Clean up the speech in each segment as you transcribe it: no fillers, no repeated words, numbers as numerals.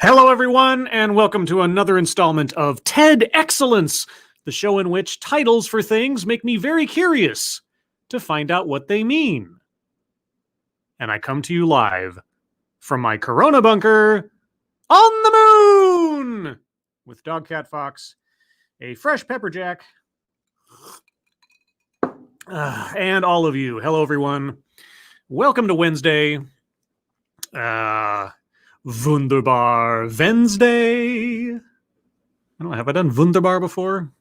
Hello, everyone, and welcome to another installment of TEDXcellence, the show in which titles for things make me very curious to find out what they mean. And I come to you live from my Corona bunker on the moon with Dog Cat Fox, a fresh pepper jack, and all of you. Hello, everyone. Welcome to Wednesday. Wunderbar Wednesday. I don't know, have I done Wunderbar before?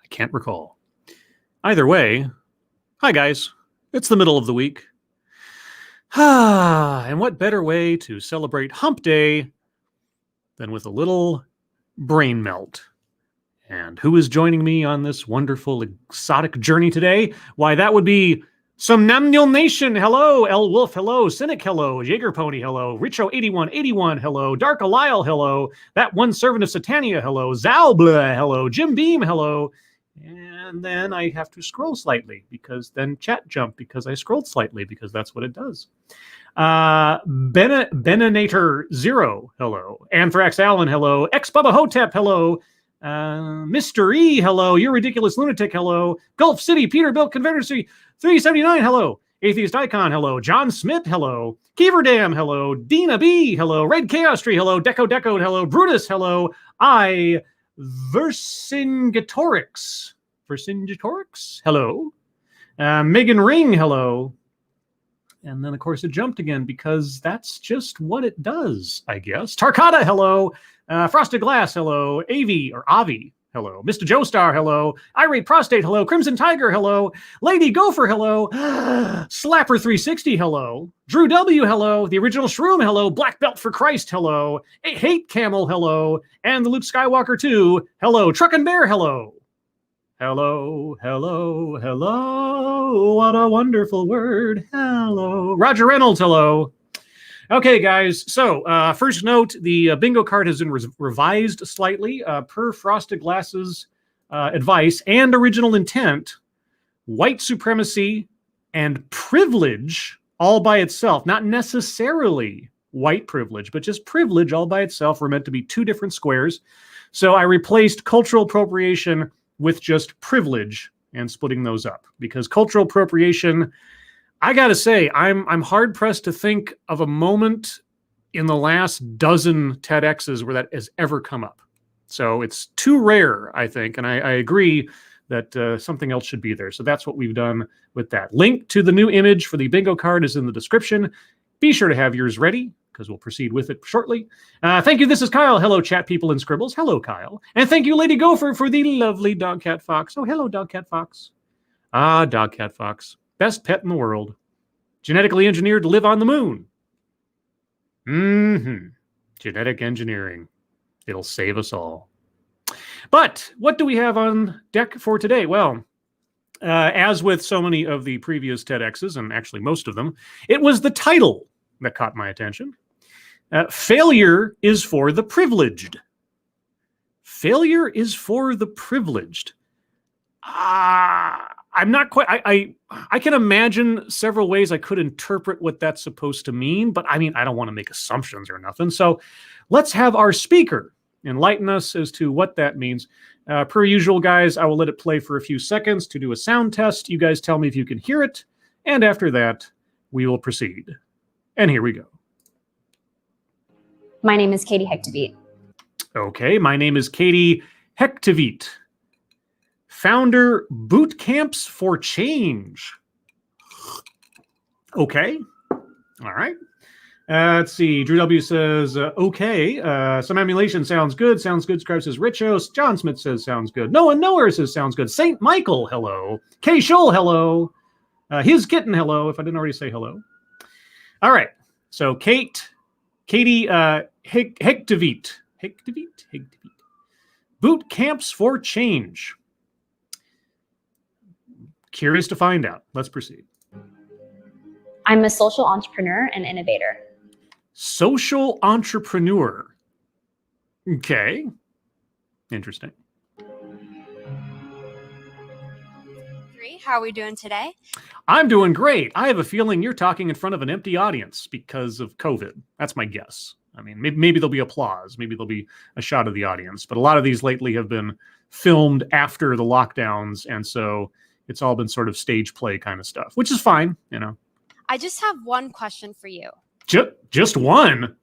I can't recall. Either way, hi guys. It's the middle of the week. And what better way to celebrate Hump Day than with a little brain melt? And who is joining me on this wonderful, exotic journey today? Why, that would be Somnamnul Nation, hello. El Wolf, hello. Cynic, hello. Jaeger Pony, hello. Richo8181, hello. Dark Alile, hello. That one servant of Satania, hello. Zalbla, hello. Jim Beam, hello. And then I have to scroll slightly because then chat jumped because I scrolled slightly because that's what it does. Beninator Zero, hello. Anthrax Allen, hello. X Bubba Hotep, hello. Mr. E, hello. You're Ridiculous Lunatic, hello. Gulf City, Peterbilt Confederacy 379, hello. Atheist Icon, hello. John Smith, hello. Keeverdam, hello. Dina B, hello. Red Chaos Tree, hello. Deco, hello. Brutus, hello. I Vercingetorix, hello. Megan Ring, hello. And then, of course, it jumped again because that's just what it does, I guess. Tarkata, hello. Frosted Glass, hello. Avi, hello. Mr. Joestar, hello. Irate Prostate, hello. Crimson Tiger, hello. Lady Gopher, hello. Slapper 360, hello. Drew W, hello. The Original Shroom, hello. Black Belt for Christ, hello. Hate Camel, hello. And the Luke Skywalker 2, hello. Truck and Bear, hello. Hello, hello, hello. What a wonderful word. Hello. Roger Reynolds, hello. Okay, guys. So first note, the bingo card has been revised slightly per Frosted Glass's advice and original intent. White supremacy and privilege all by itself, not necessarily white privilege, but just privilege all by itself were meant to be two different squares. So I replaced cultural appropriation with just privilege and splitting those up because cultural appropriation, I gotta say, I'm hard pressed to think of a moment in the last dozen TEDx's where that has ever come up. So it's too rare, I think, and I agree that something else should be there. So that's what we've done with that. Link to the new image for the bingo card is in the description. Be sure to have yours ready because we'll proceed with it shortly. Thank you. This is Kyle. Hello, chat people and scribbles. Hello, Kyle. And thank you, Lady Gopher, for the lovely Dog Cat Fox. Oh, hello, Dog Cat Fox. Ah, Dog Cat Fox. Best pet in the world. Genetically engineered to live on the moon. Genetic engineering. It'll save us all. But what do we have on deck for today? Well, as with so many of the previous TEDx's, and actually most of them, it was the title that caught my attention. Failure is for the privileged. Failure is for the privileged. I'm not quite, I can imagine several ways I could interpret what that's supposed to mean, but I mean, I don't want to make assumptions or nothing. So let's have our speaker enlighten us as to what that means. Per usual, guys, I will let it play for a few seconds to do a sound test. You guys tell me if you can hear it. And after that, we will proceed. And here we go. My name is Katie Hectavite. Okay, my name is Katie Hectavite. Founder Boot Camps for Change. Okay, all right. Let's see. Drew W says, okay. Some emulation sounds good. Sounds good. Scribe says Richos. John Smith says sounds good. No one nowhere says sounds good. Saint Michael, hello. K Shoal, hello. His Kitten, hello, if I didn't already say hello. All right. So Katie Hectavite. Boot Camps for Change. Curious to find out. Let's proceed. I'm a social entrepreneur and innovator. Social entrepreneur. Okay. Interesting. How are we doing today? I'm doing great. I have a feeling you're talking in front of an empty audience because of COVID. That's my guess. I mean, maybe there'll be applause. Maybe there'll be a shot of the audience. But a lot of these lately have been filmed after the lockdowns. And so it's all been sort of stage play kind of stuff, which is fine, you know. I just have one question for you. Just one?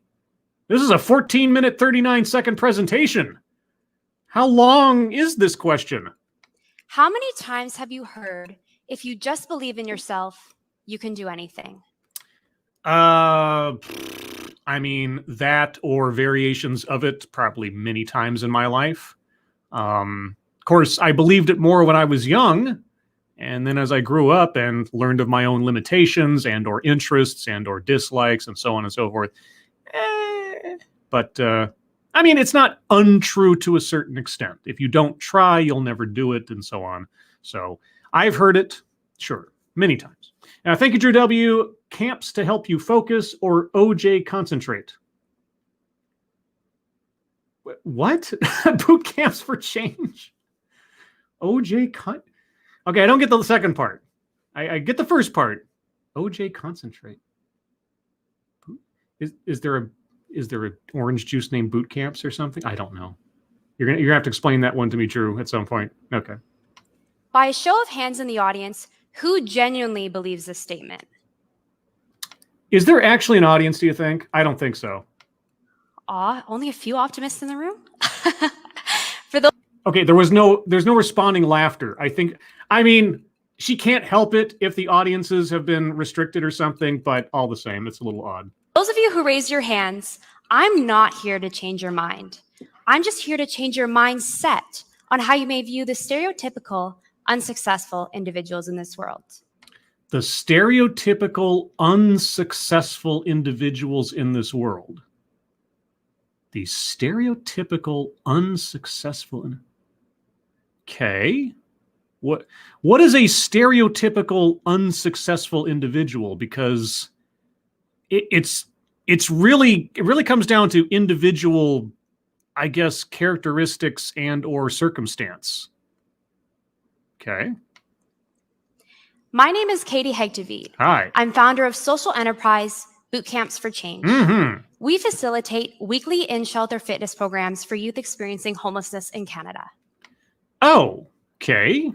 This is a 14-minute, 39-second presentation. How long is this question? How many times have you heard, if you just believe in yourself, you can do anything? I mean, that or variations of it probably many times in my life. Of course, I believed it more when I was young. And then as I grew up and learned of my own limitations and or interests and or dislikes and so on and so forth. But I mean, it's not untrue to a certain extent. If you don't try, you'll never do it and so on. So I've heard it, sure, many times. Thank you, Drew W. Camps to help you focus or OJ concentrate. What? Boot camps for change? OJ Okay, I don't get the second part. I get the first part. OJ concentrate. Is there a orange juice named Boot Camps or something? I don't know. You're gonna have to explain that one to me, Drew, at some point. Okay. By a show of hands in the audience, who genuinely believes this statement? Is there actually an audience, do you think? I don't think so. Only a few optimists in the room? Okay, there's no responding laughter. I mean, she can't help it if the audiences have been restricted or something, but all the same, it's a little odd. Those of you who raised your hands, I'm not here to change your mind. I'm just here to change your mindset on how you may view the stereotypical unsuccessful individuals in this world. The stereotypical unsuccessful individuals in this world. The stereotypical unsuccessful. Okay. What is a stereotypical unsuccessful individual? Because it really comes down to individual, I guess, characteristics and or circumstance. Okay. My name is Katie Hegdevied. Hi. I'm founder of social enterprise Boot Camps for Change. Mm-hmm. We facilitate weekly in-shelter fitness programs for youth experiencing homelessness in Canada. Oh, okay.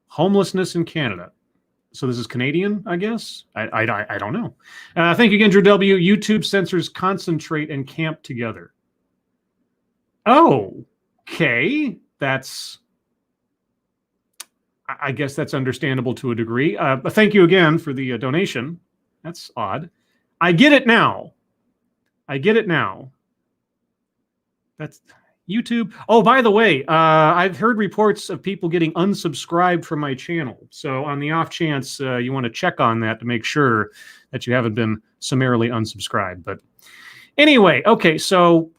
Homelessness in Canada. So this is Canadian, I guess? I don't know. Thank you again, Drew W. YouTube censors concentrate and camp together. Oh, okay. I guess that's understandable to a degree. But thank you again for the donation. That's odd. I get it now. That's YouTube. Oh, by the way, I've heard reports of people getting unsubscribed from my channel. So on the off chance you want to check on that to make sure that you haven't been summarily unsubscribed. But anyway, okay, so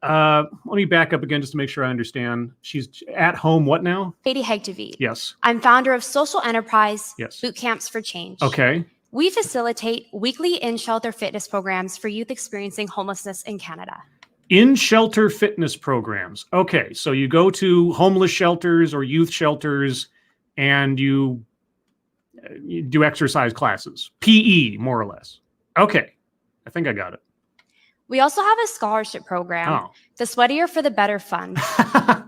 let me back up again just to make sure I understand. She's at home what now? Katie Hegdevied. Yes. I'm founder of social enterprise Boot Camps for Change. Okay. We facilitate weekly in-shelter fitness programs for youth experiencing homelessness in Canada. In-shelter fitness programs. Okay, so you go to homeless shelters or youth shelters and you do exercise classes. PE, more or less. Okay, I think I got it. We also have a scholarship program, the Sweatier for the Better Fund.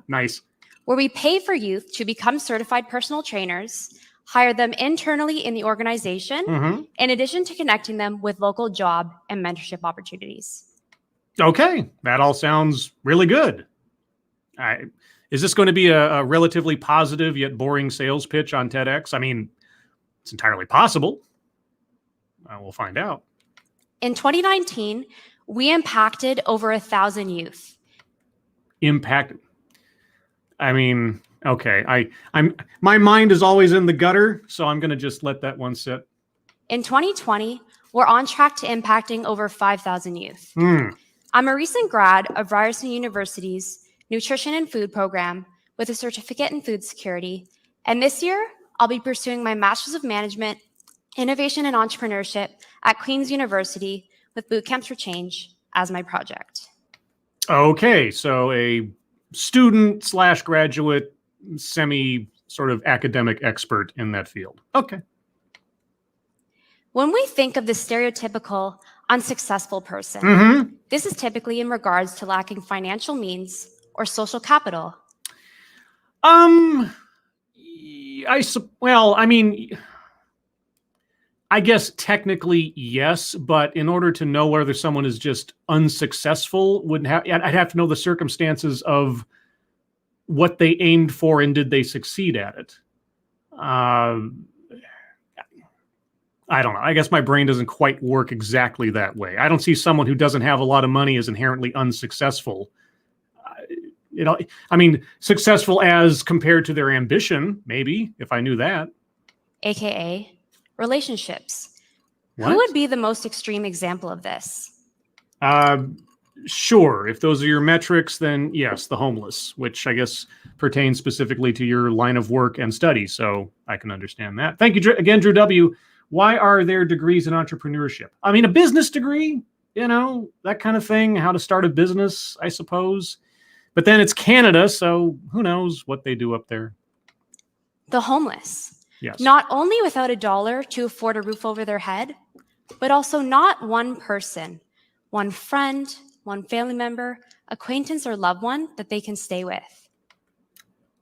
Nice. Where we pay for youth to become certified personal trainers, hire them internally in the organization, in addition to connecting them with local job and mentorship opportunities. Okay, that all sounds really good. Is this going to be a relatively positive yet boring sales pitch on TEDx? I mean, it's entirely possible. We'll find out. In 2019, we impacted over 1,000 youth. Impacted. I mean, okay. My mind is always in the gutter, so I'm going to just let that one sit. In 2020, we're on track to impacting over 5,000 youth. I'm a recent grad of Ryerson University's Nutrition and Food program with a certificate in food security. And this year, I'll be pursuing my Master's of Management, Innovation and Entrepreneurship at Queen's University with Boot Camps for Change as my project. Okay, so a student / graduate, semi sort of academic expert in that field. Okay. When we think of the stereotypical unsuccessful person, This is typically in regards to lacking financial means or social capital. Well, I mean, I guess technically yes, but in order to know whether someone is just unsuccessful, I'd have to know the circumstances of what they aimed for and did they succeed at it. I don't know. I guess my brain doesn't quite work exactly that way. I don't see someone who doesn't have a lot of money as inherently unsuccessful. I mean, successful as compared to their ambition, maybe, if I knew that. AKA relationships. What? Who would be the most extreme example of this? Sure. If those are your metrics, then yes, the homeless, which I guess pertains specifically to your line of work and study. So I can understand that. Thank you again, Drew W. Why are there degrees in entrepreneurship? I mean, a business degree, that kind of thing, how to start a business, I suppose. But then it's Canada, so who knows what they do up there. The homeless. Yes. Not only without $1 to afford a roof over their head, but also not one person, one friend, one family member, acquaintance, or loved one that they can stay with.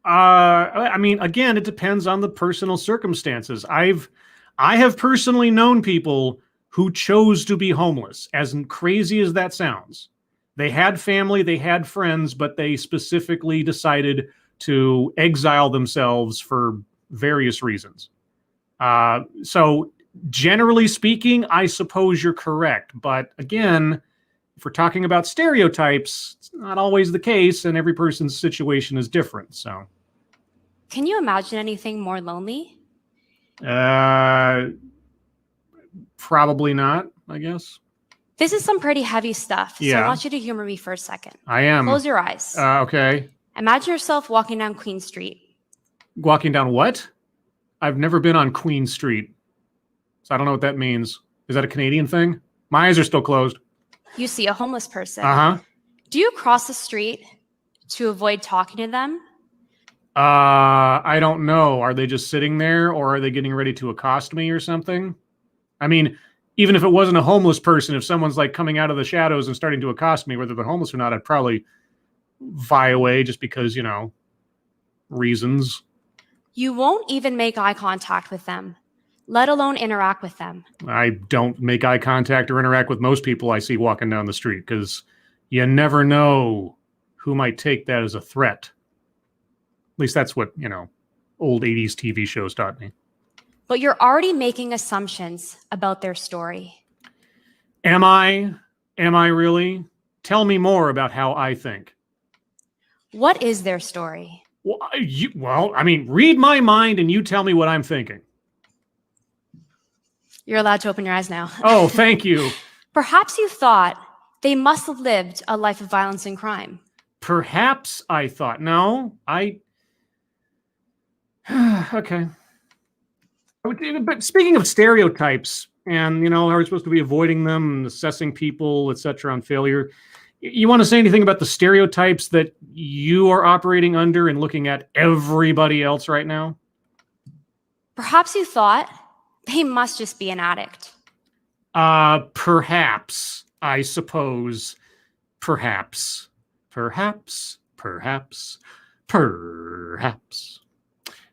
I mean, again, it depends on the personal circumstances. I have personally known people who chose to be homeless, as crazy as that sounds. They had family, they had friends, but they specifically decided to exile themselves for various reasons. So generally speaking, I suppose you're correct. But again, if we're talking about stereotypes, it's not always the case, and every person's situation is different. So, can you imagine anything more lonely? Probably not, I guess. This is some pretty heavy stuff, so Yeah. I want you to humor me for a second. I am. Close your eyes. Okay. Imagine yourself walking down Queen Street. Walking down what? I've never been on Queen Street, so I don't know what that means. Is that a Canadian thing? My eyes are still closed. You see a homeless person. Uh-huh. Do you cross the street to avoid talking to them? I don't know. Are they just sitting there, or are they getting ready to accost me or something? I mean, even if it wasn't a homeless person, if someone's like coming out of the shadows and starting to accost me, whether they're homeless or not, I'd probably vie away just because, reasons. You won't even make eye contact with them, let alone interact with them. I don't make eye contact or interact with most people I see walking down the street because you never know who might take that as a threat. At least that's what, old 80s TV shows taught me. But you're already making assumptions about their story. Am I? Am I really? Tell me more about how I think. What is their story? Well, read my mind and you tell me what I'm thinking. You're allowed to open your eyes now. Oh, thank you. Perhaps you thought they must have lived a life of violence and crime. Perhaps I thought. No, okay. But speaking of stereotypes and, how we're supposed to be avoiding them and assessing people, et cetera, on failure, you want to say anything about the stereotypes that you are operating under and looking at everybody else right now? Perhaps you thought they must just be an addict. Perhaps, I suppose. Perhaps.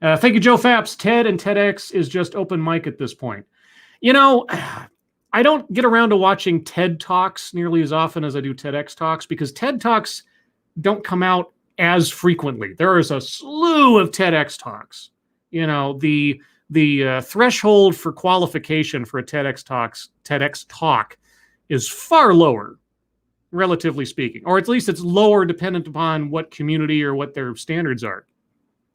Thank you, Joe Fapps. TED and TEDx is just open mic at this point. I don't get around to watching TED Talks nearly as often as I do TEDx Talks because TED Talks don't come out as frequently. There is a slew of TEDx Talks. The threshold for qualification for a TEDx talk is far lower, relatively speaking, or at least it's lower dependent upon what community or what their standards are.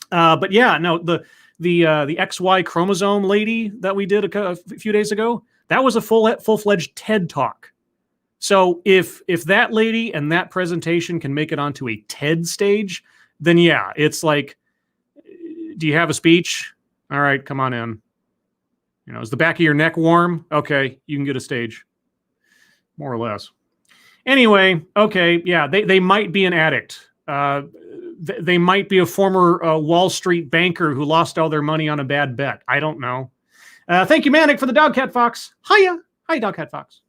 But yeah, no, the XY chromosome lady that we did a few days ago, that was a full-fledged TED talk. So if that lady and that presentation can make it onto a TED stage, then yeah, it's like, do you have a speech? All right, come on in. Is the back of your neck warm? Okay, you can get a stage. More or less. Anyway, okay, yeah, they might be an addict. They might be a former Wall Street banker who lost all their money on a bad bet. I don't know. Thank you, Manic, for the Dogcat Fox. Hiya. Hi, Dogcat Fox.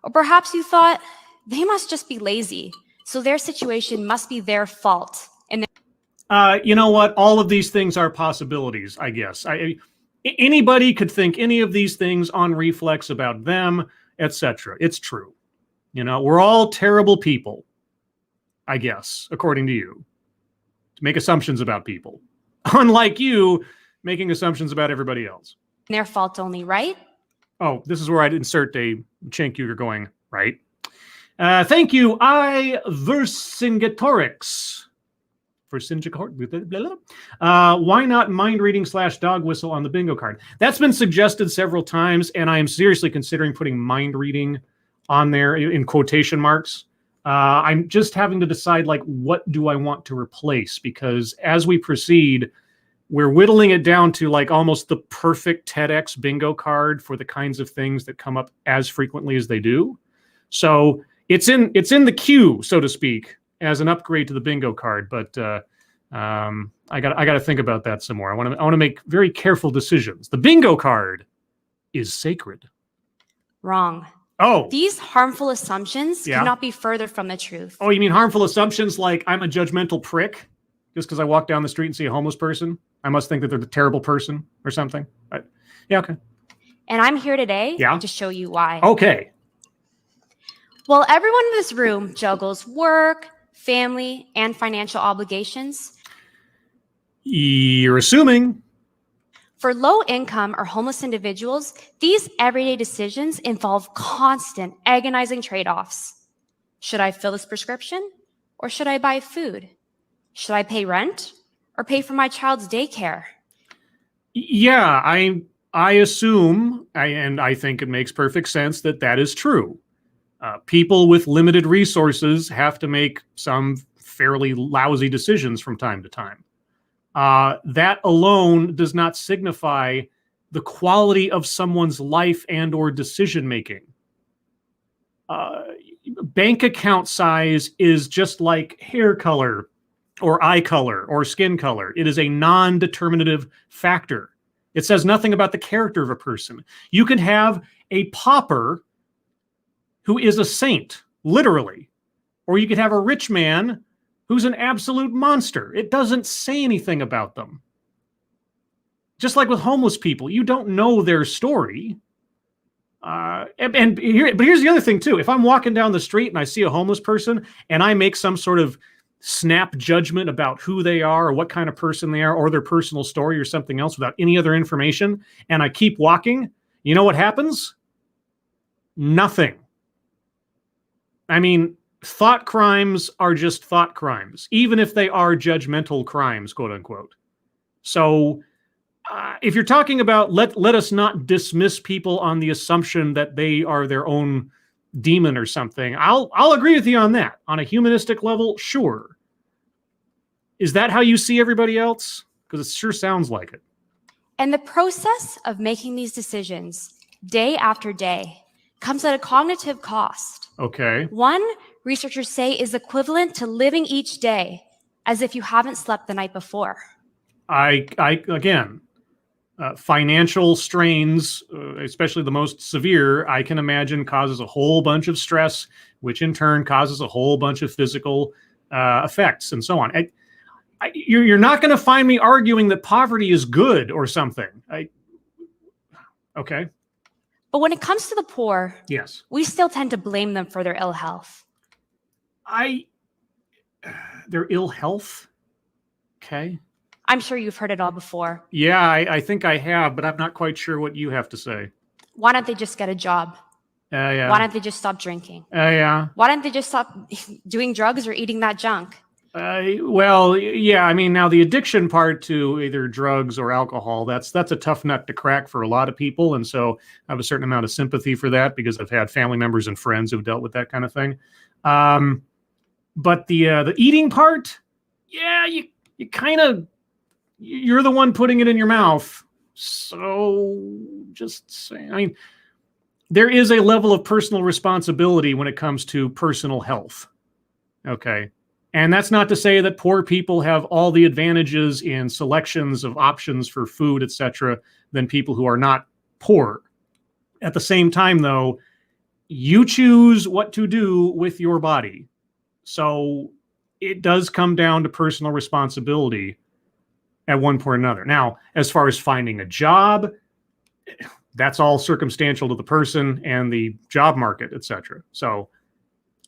Or perhaps you thought, they must just be lazy, so their situation must be their fault. And You know what? All of these things are possibilities, I guess. Anybody could think any of these things on reflex about them, etc. It's true. You know, we're all terrible people, I guess, according to you, to make assumptions about people. Unlike you making assumptions about everybody else. their fault only, right? Oh, this is where I'd insert a chink you're going, right? Thank you, Vercingetorix. Why not mind reading / dog whistle on the bingo card? That's been suggested several times, and I am seriously considering putting mind reading on there in quotation marks. I'm just having to decide, like, what do I want to replace? Because as we proceed, we're whittling it down to like almost the perfect TEDx bingo card for the kinds of things that come up as frequently as they do. So it's in the queue, so to speak, as an upgrade to the bingo card. But I got to think about that some more. I want to make very careful decisions. The bingo card is sacred. Wrong. Oh. These harmful assumptions cannot be further from the truth. Oh, you mean harmful assumptions like I'm a judgmental prick just because I walk down the street and see a homeless person? I must think that they're a terrible person or something. Yeah, okay. And I'm here today to show you why. Okay. Well, everyone in this room juggles work, family, and financial obligations. You're assuming. For low-income or homeless individuals, these everyday decisions involve constant, agonizing trade-offs. Should I fill this prescription, or should I buy food? Should I pay rent, or pay for my child's daycare? Yeah, I assume, and I think it makes perfect sense that is true. People with limited resources have to make some fairly lousy decisions from time to time. That alone does not signify the quality of someone's life and or decision making. Bank account size is just like hair color or eye color or skin color. It is a non-determinative factor. It says nothing about the character of a person. You can have a pauper who is a saint, literally, or you could have a rich man who's an absolute monster. It doesn't say anything about them. Just like with homeless people, you don't know their story. But here's the other thing too. If I'm walking down the street and I see a homeless person and I make some sort of snap judgment about who they are or what kind of person they are or their personal story or something else without any other information, and I keep walking, you know what happens? Nothing. I mean, thought crimes are just thought crimes, even if they are judgmental crimes, quote unquote. So if you're talking about let us not dismiss people on the assumption that they are their own demon or something, I'll agree with you on that. On a humanistic level, sure. Is that how you see everybody else? Because it sure sounds like it. And the process of making these decisions day after day comes at a cognitive cost. Okay. One, researchers say, is equivalent to living each day as if you haven't slept the night before. Again, financial strains, especially the most severe, I can imagine causes a whole bunch of stress, which in turn causes a whole bunch of physical effects and so on. You're not going to find me arguing that poverty is good or something. Okay. But when it comes to the poor, yes, we still tend to blame them for their ill health. Their ill health? Okay. I'm sure you've heard it all before. Yeah, I think I have, but I'm not quite sure what you have to say. Why don't they just get a job? Yeah. Why don't they just stop drinking? Yeah. Why don't they just stop doing drugs or eating that junk? Well, yeah, I mean, now the addiction part to either drugs or alcohol, that's a tough nut to crack for a lot of people. And so I have a certain amount of sympathy for that because I've had family members and friends who've dealt with that kind of thing. But the eating part, yeah, you kind of, you're the one putting it in your mouth. So just saying, I mean, there is a level of personal responsibility when it comes to personal health. Okay. And that's not to say that poor people have all the advantages in selections of options for food, etc., than people who are not poor. At the same time, though, you choose what to do with your body. So it does come down to personal responsibility at one point or another. Now, as far as finding a job, that's all circumstantial to the person and the job market, etc. So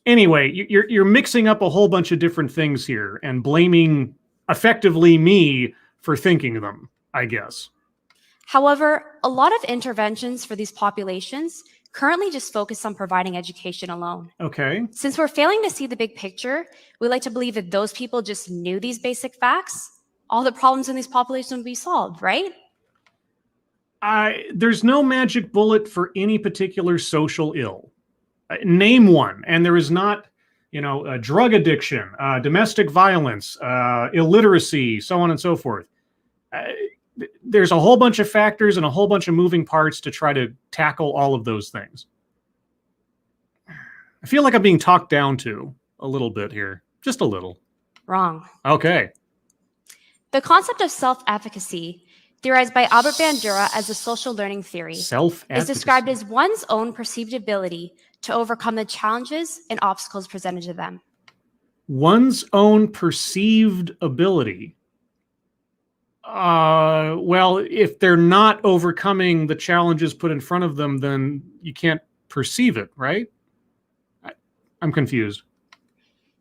anyway, you're mixing up a whole bunch of different things here and blaming effectively me for thinking of them, I guess. However, a lot of interventions for these populations currently just focus on providing education alone. Okay. Since we're failing to see the big picture, we like to believe that those people just knew these basic facts, all the problems in these populations would be solved, right? There's no magic bullet for any particular social ill. Name one, and there is not, drug addiction, domestic violence, illiteracy, so on and so forth. There's a whole bunch of factors and a whole bunch of moving parts to try to tackle all of those things. I feel like I'm being talked down to a little bit here, just a little. Wrong. Okay. The concept of self-efficacy, theorized by Albert Bandura as a social learning theory, is described as one's own perceived ability to overcome the challenges and obstacles presented to them. One's own perceived ability. Well, if they're not overcoming the challenges put in front of them, then you can't perceive it, right? I'm confused.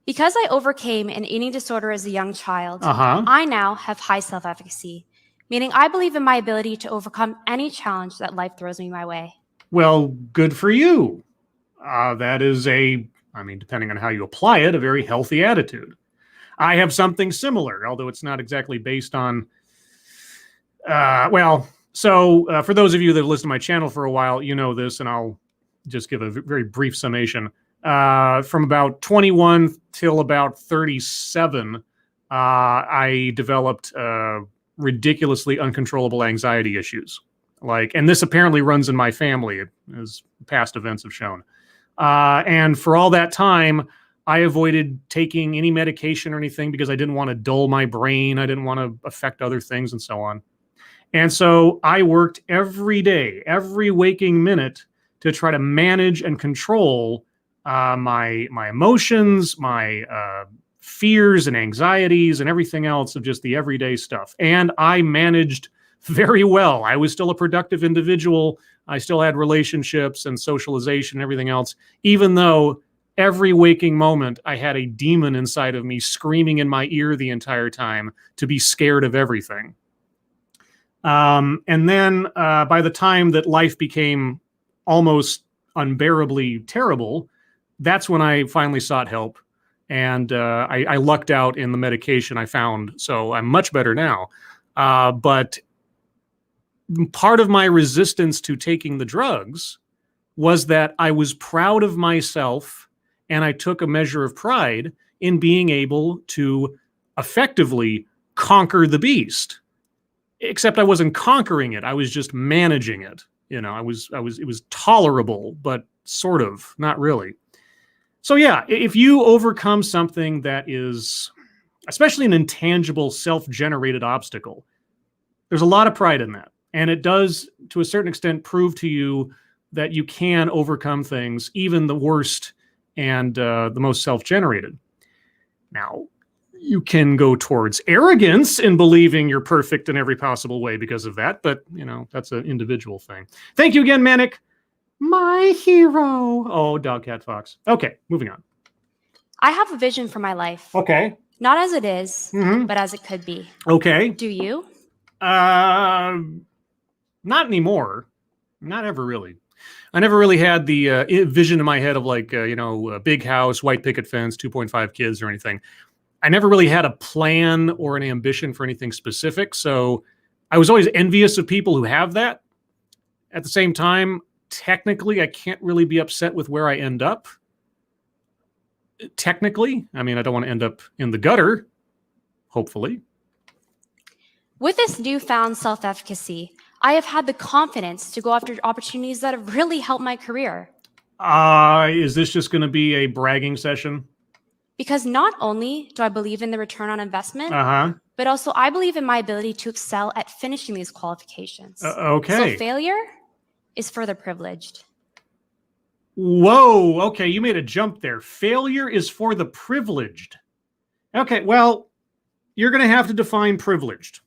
Because I overcame an eating disorder as a young child, I now have high self-efficacy, meaning I believe in my ability to overcome any challenge that life throws me my way. Well, good for you. That is depending on how you apply it, a very healthy attitude. I have something similar, although it's not exactly based on, for those of you that have listened to my channel for a while, you know this, and I'll just give a very brief summation. From about 21 till about 37, I developed ridiculously uncontrollable anxiety issues. And this apparently runs in my family, as past events have shown. And for all that time, I avoided taking any medication or anything because I didn't want to dull my brain. I didn't want to affect other things and so on. And so I worked every day, every waking minute to try to manage and control my emotions, my fears and anxieties and everything else of just the everyday stuff. And I managed very well. I was still a productive individual. I still had relationships and socialization and everything else, even though every waking moment I had a demon inside of me screaming in my ear the entire time to be scared of everything. And then by the time that life became almost unbearably terrible, that's when I finally sought help. And I lucked out in the medication I found. So I'm much better now. But part of my resistance to taking the drugs was that I was proud of myself, and I took a measure of pride in being able to effectively conquer the beast. Except I wasn't conquering it. I was just managing it. It was tolerable, but sort of, not really. So yeah, if you overcome something that is, especially an intangible self-generated obstacle, there's a lot of pride in that. And it does, to a certain extent, prove to you that you can overcome things, even the worst and the most self-generated. Now, you can go towards arrogance in believing you're perfect in every possible way because of that, but, that's an individual thing. Thank you again, Manic. My hero. Oh, dog, cat, fox. Okay, moving on. I have a vision for my life. Okay. Not as it is, but as it could be. Okay. Do you? Not anymore. Not ever really. I never really had the vision in my head of a big house, white picket fence, 2.5 kids or anything. I never really had a plan or an ambition for anything specific. So I was always envious of people who have that. At the same time, technically, I can't really be upset with where I end up. Technically, I don't want to end up in the gutter, hopefully. With this newfound self-efficacy, I have had the confidence to go after opportunities that have really helped my career. Is this just going to be a bragging session? Because not only do I believe in the return on investment, but also I believe in my ability to excel at finishing these qualifications. Okay. So failure is further privileged. Whoa, okay, you made a jump there. Failure is for the privileged. Okay, well, you're going to have to define privileged.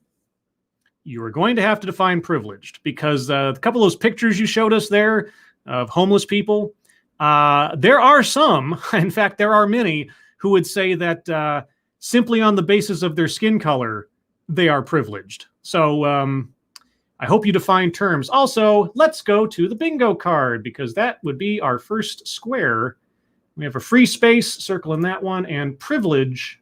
You are going to have to define privileged because a couple of those pictures you showed us there of homeless people, there are some, in fact, there are many who would say that simply on the basis of their skin color, they are privileged. So I hope you define terms. Also, let's go to the bingo card because that would be our first square. We have a free space, circle in that one, and privilege.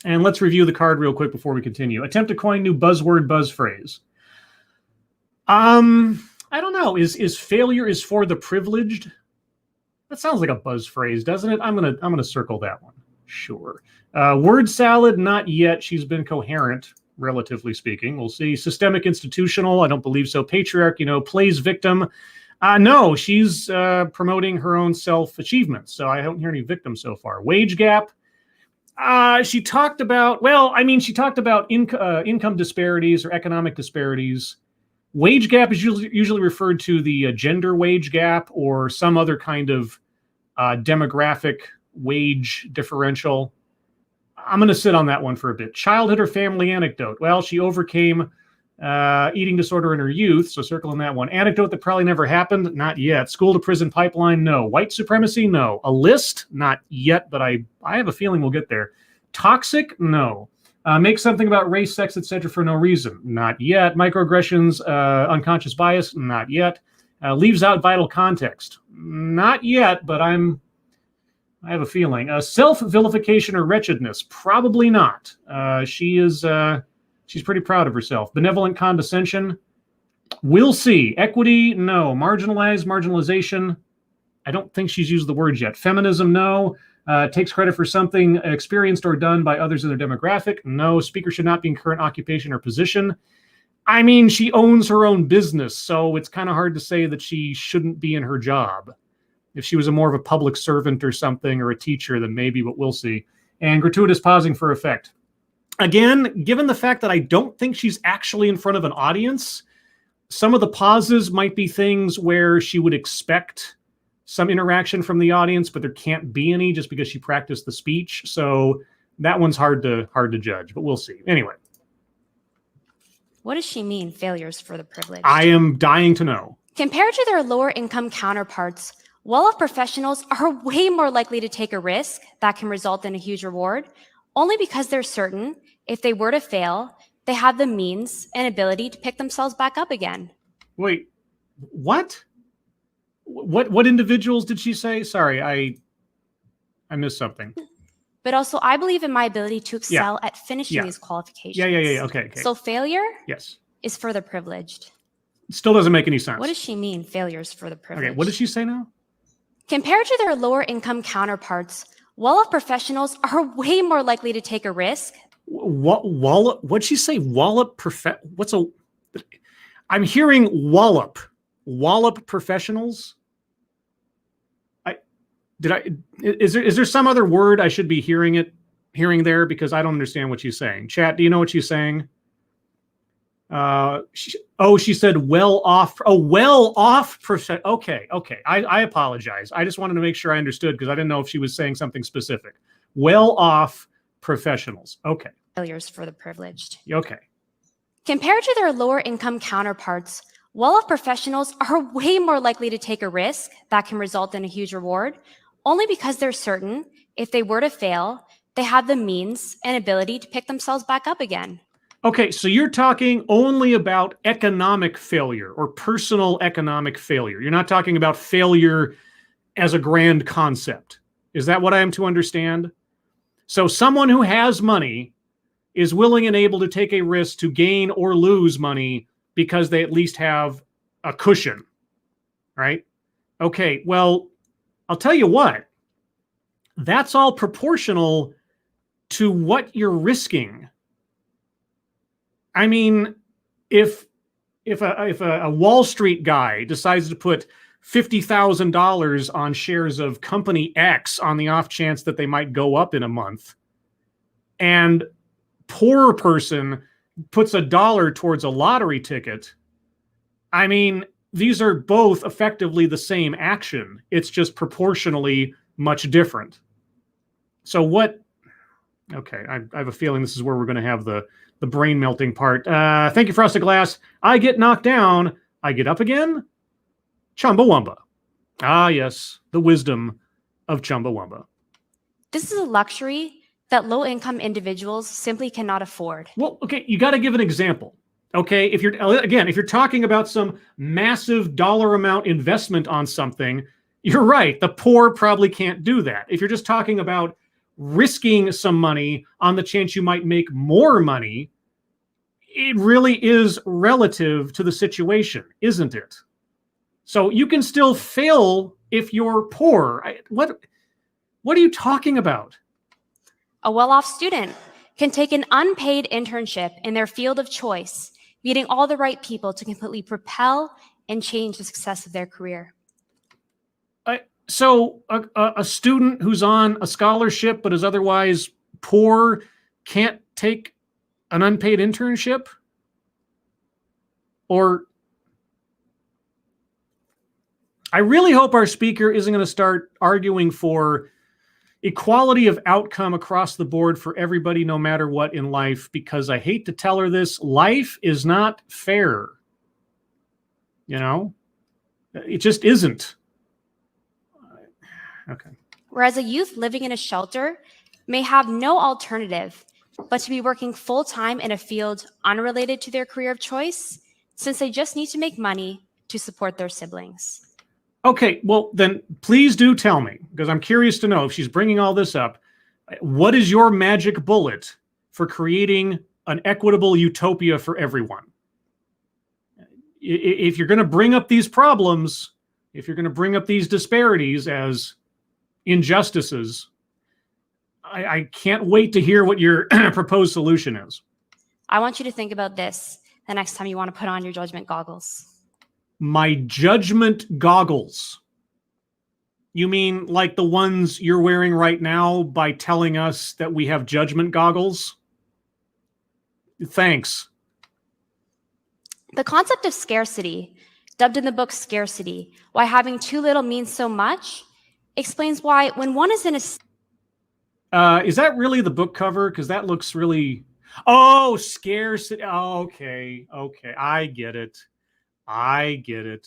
And let's review the card real quick before we continue. Attempt to coin new buzzword, buzz phrase. I don't know. Is failure is for the privileged? That sounds like a buzz phrase, doesn't it? I'm gonna circle that one. Sure. Word salad, not yet. She's been coherent, relatively speaking. We'll see. Systemic institutional, I don't believe so. Patriarch, plays victim. No, she's promoting her own self-achievements. So I don't hear any victims so far. Wage gap. She talked about, income disparities or economic disparities. Wage gap is usually referred to the gender wage gap or some other kind of demographic wage differential. I'm going to sit on that one for a bit. Childhood or family anecdote. Well, she overcame eating disorder in her youth, so circle in that one. Anecdote that probably never happened? Not yet. School to prison pipeline? No. White supremacy? No. A list? Not yet, but I have a feeling we'll get there. Toxic? No. Make something about race, sex, etc. for no reason? Not yet. Microaggressions, unconscious bias? Not yet. Leaves out vital context? Not yet, but I have a feeling. Self-vilification or wretchedness? Probably not. She's pretty proud of herself. Benevolent condescension? We'll see. Equity? No. Marginalization? I don't think she's used the word yet. Feminism? No. Takes credit for something experienced or done by others in their demographic? No. Speaker should not be in current occupation or position? I mean, she owns her own business, so it's kind of hard to say that she shouldn't be in her job. If she was more of a public servant or something, or a teacher, then maybe, but we'll see. And gratuitous pausing for effect. Again, given the fact that I don't think she's actually in front of an audience, some of the pauses might be things where she would expect some interaction from the audience, but there can't be any just because she practiced the speech. So that one's hard to judge, but we'll see. Anyway. What does she mean, failures for the privileged? I am dying to know. Compared to their lower income counterparts, well-off professionals are way more likely to take a risk that can result in a huge reward, only because they're certain if they were to fail, they have the means and ability to pick themselves back up again. Wait, what? What individuals did she say? Sorry, I missed something. But also, I believe in my ability to excel at finishing these qualifications. Yeah. Okay. So failure yes, is for the privileged. Still doesn't make any sense. What does she mean, failures for the privileged? Okay, what did she say now? Compared to their lower income counterparts, well-off professionals are way more likely to take a risk. What'd she say? I'm hearing wallop. Wallop professionals? Is there some other word I should be hearing there? Because I don't understand what she's saying. Chat, do you know what she's saying? She said well-off. Oh, well-off. Okay. I apologize. I just wanted to make sure I understood because I didn't know if she was saying something specific. Well-off professionals. Okay. Failures for the privileged. Okay. Compared to their lower income counterparts, well-off professionals are way more likely to take a risk that can result in a huge reward, only because they're certain if they were to fail, they have the means and ability to pick themselves back up again. Okay, so you're talking only about economic failure or personal economic failure. You're not talking about failure as a grand concept. Is that what I am to understand? So someone who has money is willing and able to take a risk to gain or lose money because they at least have a cushion, right? Okay, well, I'll tell you what. That's all proportional to what you're risking. I mean, if a Wall Street guy decides to put $50,000 on shares of company X on the off chance that they might go up in a month, and poor person puts $1 towards a lottery ticket, I mean, these are both effectively the same action. It's just proportionally much different. So what? Okay, I have a feeling this is where we're going to have the brain melting part. Thank you, Frosted Glass. I get knocked down. I get up again. Chumbawamba. Ah, yes, the wisdom of Chumbawamba. This is a luxury that low-income individuals simply cannot afford. Well, okay, you got to give an example. Okay, if you're talking about some massive dollar amount investment on something, you're right. The poor probably can't do that. If you're just talking about risking some money on the chance you might make more money, it really is relative to the situation, isn't it? So you can still fail if you're poor. What are you talking about? A well-off student can take an unpaid internship in their field of choice, meeting all the right people to completely propel and change the success of their career. So a student who's on a scholarship but is otherwise poor can't take an unpaid internship? Or I really hope our speaker isn't going to start arguing for equality of outcome across the board for everybody, no matter what in life, because I hate to tell her this, life is not fair. You know, it just isn't. Okay. Whereas a youth living in a shelter may have no alternative but to be working full-time in a field unrelated to their career of choice, since they just need to make money to support their siblings. Okay, well, then please do tell me, because I'm curious to know if she's bringing all this up, what is your magic bullet for creating an equitable utopia for everyone? If you're going to bring up these problems, if you're going to bring up these disparities as injustices, I can't wait to hear what your proposed solution is. I want you to think about this the next time you want to put on your judgment goggles. My judgment goggles. You mean like the ones you're wearing right now by telling us that we have judgment goggles? Thanks. The concept of scarcity, dubbed in the book Scarcity, Why Having Too Little Means So Much, explains why when one is in a... is that really the book cover? Because that looks really... Oh, scarcity. Oh, okay. I get it.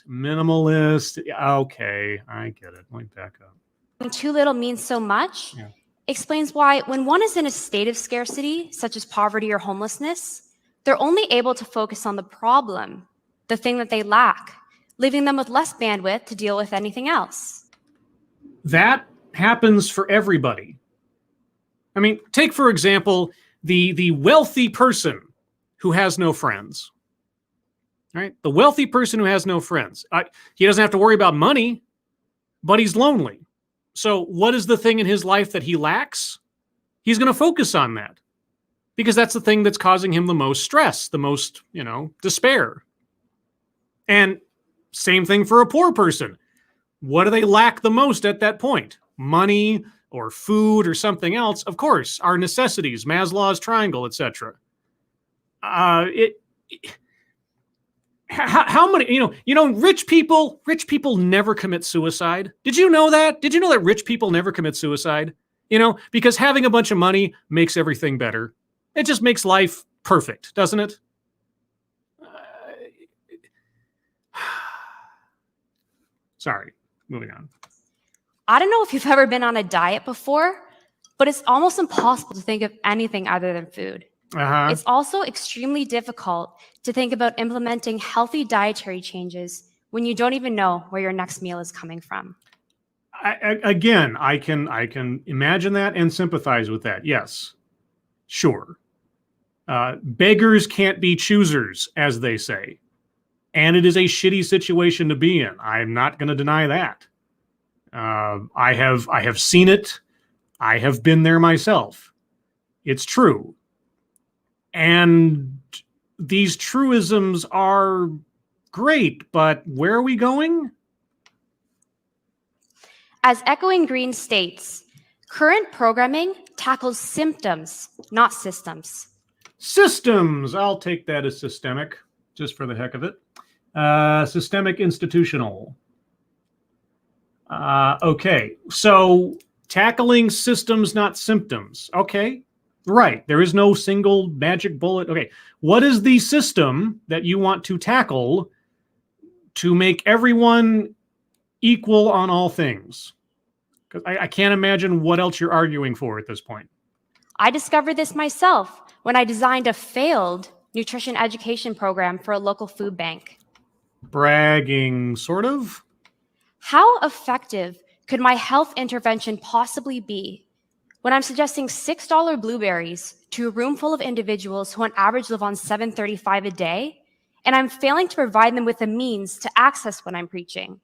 Minimalist. Okay, I get it. Let me back up. Too little means so much, Yeah. Explains why when one is in a state of scarcity, such as poverty or homelessness, they're only able to focus on the problem, the thing that they lack, leaving them with less bandwidth to deal with anything else. That Happens for everybody. I mean, take, for example, the wealthy person who has no friends. Right? The wealthy person who has no friends. He doesn't have to worry about money, but he's lonely. So what is the thing in his life that he lacks? He's going to focus on that because that's the thing that's causing him the most stress, the most, despair. And same thing for a poor person. What do they lack the most at that point? Money or food or something else? Of course, our necessities, Maslow's triangle, etc. How many, rich people never commit suicide. Did you know that? Did you know that rich people never commit suicide? Because having a bunch of money makes everything better. It just makes life perfect, doesn't it? Sorry, moving on. I don't know if you've ever been on a diet before, but it's almost impossible to think of anything other than food. Uh-huh. It's also extremely difficult to think about implementing healthy dietary changes when you don't even know where your next meal is coming from. I can imagine that and sympathize with that. Yes, sure. Beggars can't be choosers, as they say. And it is a shitty situation to be in. I'm not going to deny that. I have seen it. I have been there myself. It's true. And these truisms are great, but where are we going? As Echoing Green states, current programming tackles symptoms, not systems. Systems. I'll take that as systemic, just for the heck of it. Systemic institutional. Okay, so tackling systems, not symptoms. Okay, right. There is no single magic bullet. Okay, what is the system that you want to tackle to make everyone equal on all things? Because I can't imagine what else you're arguing for at this point. I discovered this myself when I designed a failed nutrition education program for a local food bank. Bragging, sort of? How effective could my health intervention possibly be when I'm suggesting $6 blueberries to a room full of individuals who on average live on $7.35 a day, and I'm failing to provide them with the means to access what I'm preaching?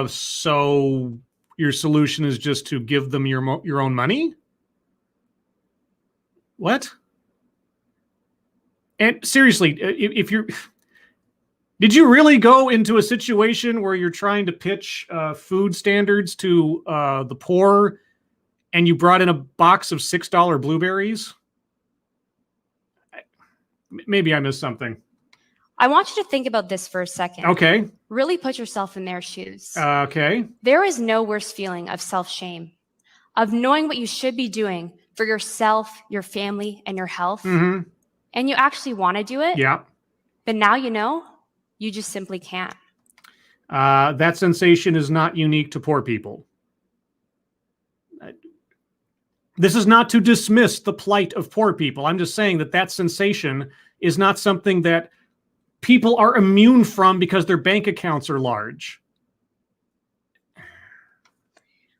So your solution is just to give them your own money? What? And seriously, if you're... Did you really go into a situation where you're trying to pitch food standards to the poor and you brought in a box of $6 blueberries? Maybe I missed something. I want you to think about this for a second. Okay. Really put yourself in their shoes. Okay. There is no worse feeling of self-shame, of knowing what you should be doing for yourself, your family, and your health, and you actually want to do it, Yeah. but now you know, you just simply can't. That sensation is not unique to poor people. This is not to dismiss the plight of poor people. I'm just saying that that sensation is not something that people are immune from because their bank accounts are large.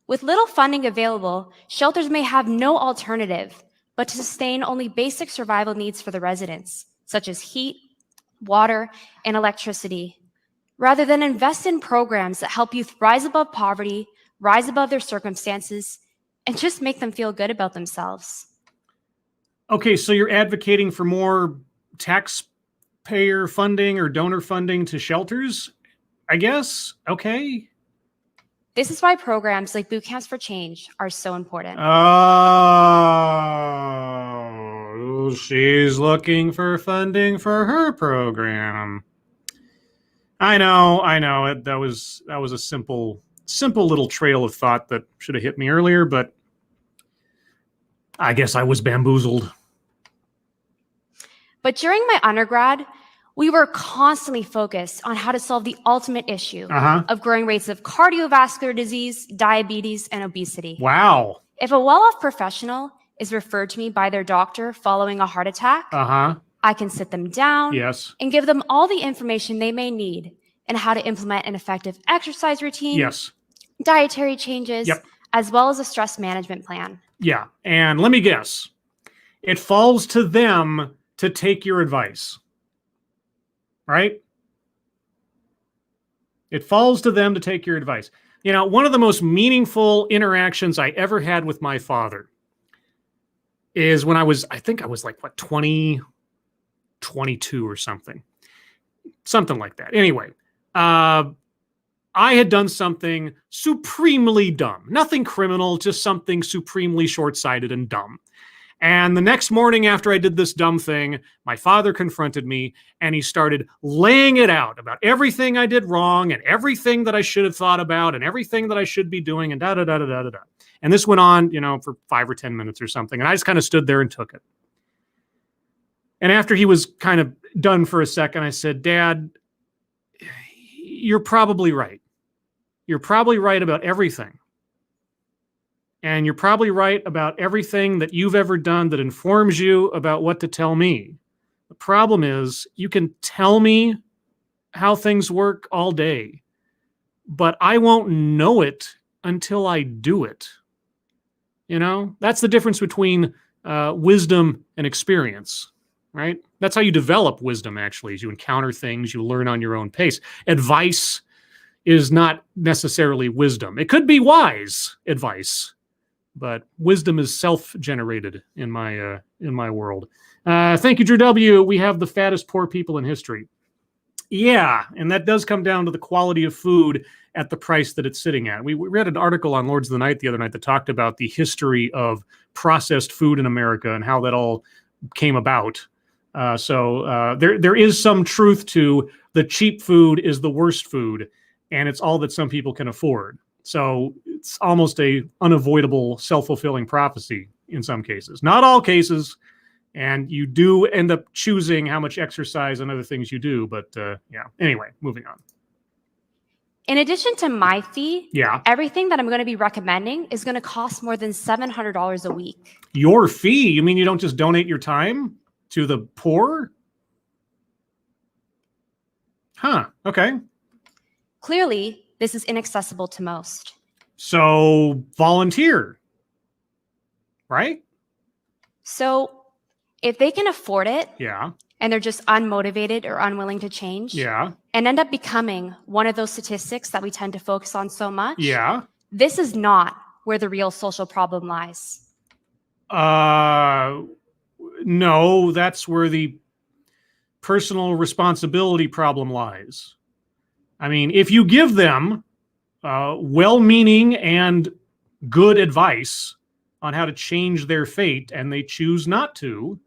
With little funding available, shelters may have no alternative but to sustain only basic survival needs for the residents, such as heat, water, and electricity, rather than invest in programs that help youth rise above poverty, rise above their circumstances, and just make them feel good about themselves. Okay, so you're advocating for more taxpayer funding or donor funding to shelters, I guess? Okay. This is why programs like Boot Camps for Change are so important. Oh, she's looking for funding for her program. I know. That was a simple little trail of thought that should have hit me earlier, but I guess I was bamboozled. But during my undergrad, we were constantly focused on how to solve the ultimate issue of growing rates of cardiovascular disease, diabetes, and obesity. Wow. If a well-off professional is referred to me by their doctor following a heart attack, I can sit them down and give them all the information they may need and how to implement an effective exercise routine, dietary changes, as well as a stress management plan. Yeah, and let me guess. It falls to them to take your advice. Right? It falls to them to take your advice. You know, one of the most meaningful interactions I ever had with my father is when I think I was like, 20, 22 or something. Something like that. Anyway, I had done something supremely dumb. Nothing criminal, just something supremely short-sighted and dumb. And the next morning after I did this dumb thing, my father confronted me and he started laying it out about everything I did wrong and everything that I should have thought about and everything that I should be doing and da-da-da-da-da-da. And this went on, for 5 or 10 minutes or something. And I just kind of stood there and took it. And after he was kind of done for a second, I said, Dad, you're probably right. You're probably right about everything. And you're probably right about everything that you've ever done that informs you about what to tell me. The problem is you can tell me how things work all day, but I won't know it until I do it. That's the difference between wisdom and experience, right? That's how you develop wisdom, actually, is you encounter things, you learn on your own pace. Advice is not necessarily wisdom. It could be wise advice, but wisdom is self-generated in my world. Thank you, Drew W. We have the fattest poor people in history. Yeah, and that does come down to the quality of food at the price that it's sitting at. We read an article on Lords of the Night the other night that talked about the history of processed food in America and how that all came about. So there is some truth to the cheap food is the worst food, and it's all that some people can afford. So it's almost a unavoidable self-fulfilling prophecy in some cases. Not all cases, and you do end up choosing how much exercise and other things you do. But yeah, anyway, moving on. In addition to my fee, Yeah. everything that I'm going to be recommending is going to cost more than $700 a week. Your fee? You mean you don't just donate your time to the poor? Huh, okay. Clearly, this is inaccessible to most. So volunteer, right? So if they can afford it, Yeah. and they're just unmotivated or unwilling to change, Yeah. and end up becoming one of those statistics that we tend to focus on so much, Yeah. this is not where the real social problem lies. No, that's where the personal responsibility problem lies. I mean, if you give them well-meaning and good advice on how to change their fate and they choose not to,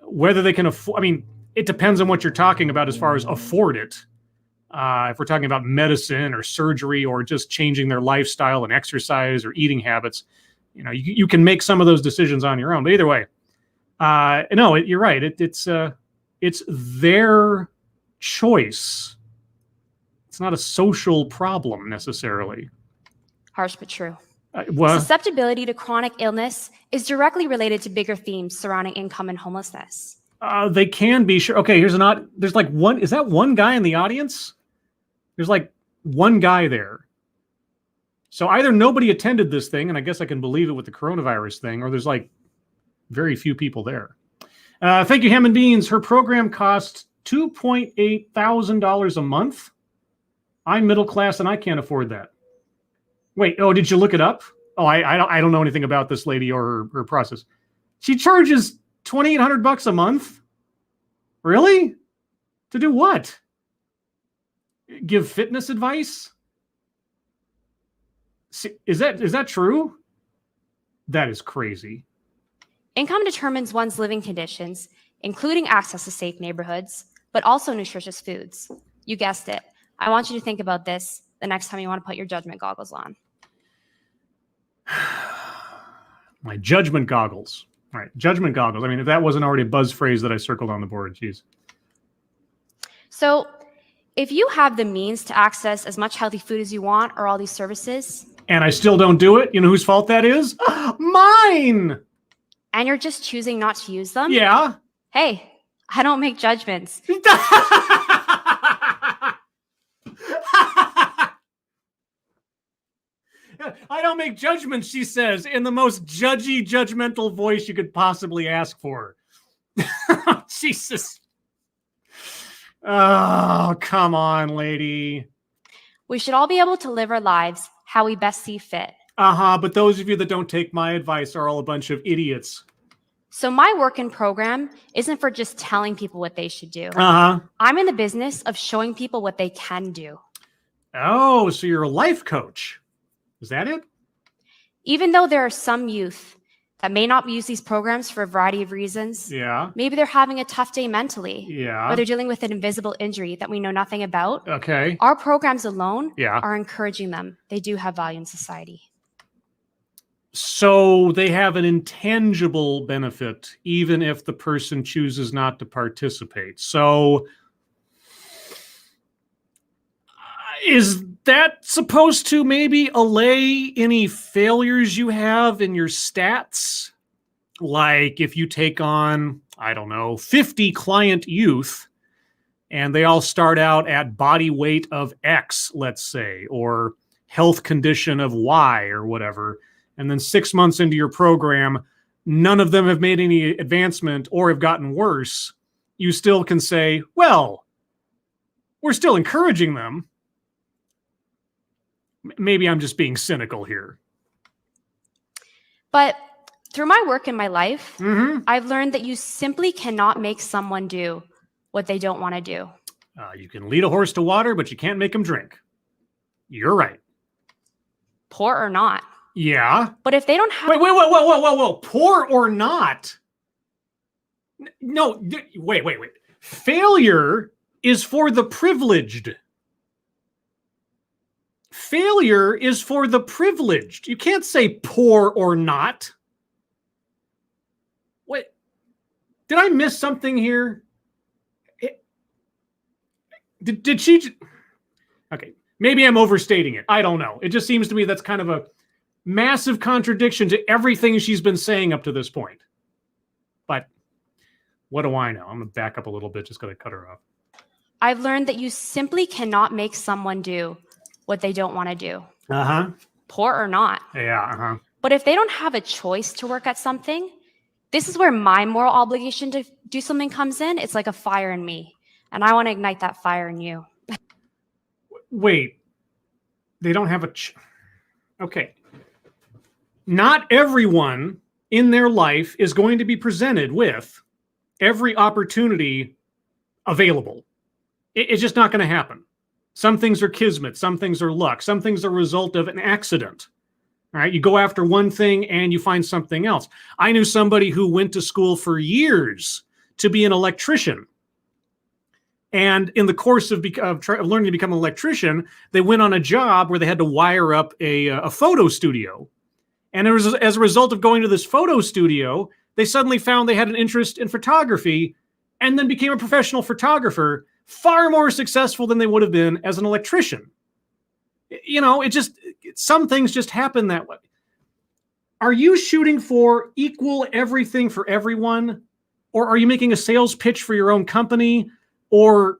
whether they can afford, I mean, it depends on what you're talking about as far as afford it. If we're talking about medicine or surgery or just changing their lifestyle and exercise or eating habits, you know, you can make some of those decisions on your own. But either way, no, you're right. It's their choice. It's not a social problem necessarily. Harsh but true. Well, Susceptibility to chronic illness is directly related to bigger themes surrounding income and homelessness. they can be sure. Okay, there's like one. Is that one guy in the audience? There's like one guy there. So either nobody attended this thing, and I guess I can believe it with the coronavirus thing, or there's like very few people there. Thank you, Ham and Beans. Her program costs $2,800 a month. I'm middle class and I can't afford that. Wait, oh, did you look it up? Oh, I don't know anything about this lady or her process. She charges $2,800 a month? Really? To do what? Give fitness advice? Is that true? That is crazy. Income determines one's living conditions, including access to safe neighborhoods, but also nutritious foods. You guessed it. I want you to think about this the next time you want to put your judgment goggles on. My judgment goggles. All right, judgment goggles. I mean, if that wasn't already a buzz phrase that I circled on the board, geez. So if you have the means to access as much healthy food as you want or all these services, and I still don't do it, you know whose fault that is? Mine! and you're just choosing not to use them, Yeah. hey, I don't make judgments. I don't make judgments, she says, in the most judgy, judgmental voice you could possibly ask for. Jesus. Oh, come on, lady. We should all be able to live our lives how we best see fit. But those of you that don't take my advice are all a bunch of idiots. So my work and program isn't for just telling people what they should do. I'm in the business of showing people what they can do. Oh, so you're a life coach. Is that it? Even though there are some youth that may not use these programs for a variety of reasons. Yeah. Maybe they're having a tough day mentally. Yeah. Or they're dealing with an invisible injury that we know nothing about. Okay. Our programs alone Yeah. are encouraging them. They do have value in society. So they have an intangible benefit, even if the person chooses not to participate. So is that supposed to maybe allay any failures you have in your stats? Like if you take on, I don't know, 50 client youth, and they all start out at body weight of X, let's say, or health condition of Y or whatever, and then 6 months into your program, none of them have made any advancement or have gotten worse, you still can say, well, we're still encouraging them. Maybe I'm just being cynical here. But through my work in my life, I've learned that you simply cannot make someone do what they don't want to do. You can lead a horse to water, but you can't make him drink. You're right. Poor or not. Yeah. But if they don't have... Whoa. Poor or not? No, wait. Failure is for the privileged. Failure is for the privileged. You can't say poor or not. Wait, did I miss something here? Did she? Okay, maybe I'm overstating it. I don't know. It just seems to me that's kind of a massive contradiction to everything she's been saying up to this point. But what do I know? I'm going to back up a little bit. Just going to cut her off. I've learned that you simply cannot make someone do what they don't want to do. Uh-huh. Poor or not. Yeah, uh-huh. But if they don't have a choice to work at something, this is where my moral obligation to do something comes in. It's like a fire in me. And I want to ignite that fire in you. Wait. They don't have a... Okay. Not everyone in their life is going to be presented with every opportunity available. It's just not going to happen. Some things are kismet. Some things are luck. Some things are a result of an accident. All right, you go after one thing and you find something else. I knew somebody who went to school for years to be an electrician. And in the course of learning to become an electrician, they went on a job where they had to wire up a photo studio. And as a result of going to this photo studio, they suddenly found they had an interest in photography and then became a professional photographer, far more successful than they would have been as an electrician. You know, some things just happen that way. Are you shooting for equal everything for everyone? Or are you making a sales pitch for your own company? Or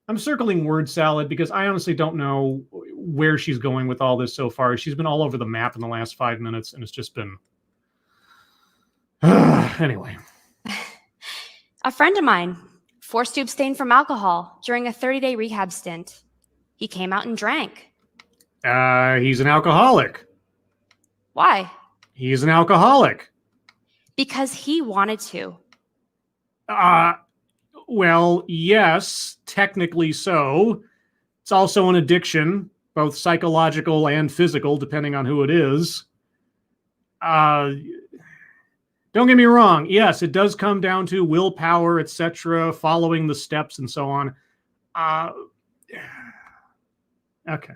I'm circling word salad because I honestly don't know where she's going with all this so far. She's been all over the map in the last 5 minutes, and it's just been... Anyway. A friend of mine forced to abstain from alcohol during a 30-day rehab stint. He came out and drank. He's an alcoholic. Why? He's an alcoholic. Because he wanted to. Well, yes, technically so. It's also an addiction, both psychological and physical, depending on who it is. Don't get me wrong. Yes, it does come down to willpower, etc., following the steps and so on. Okay.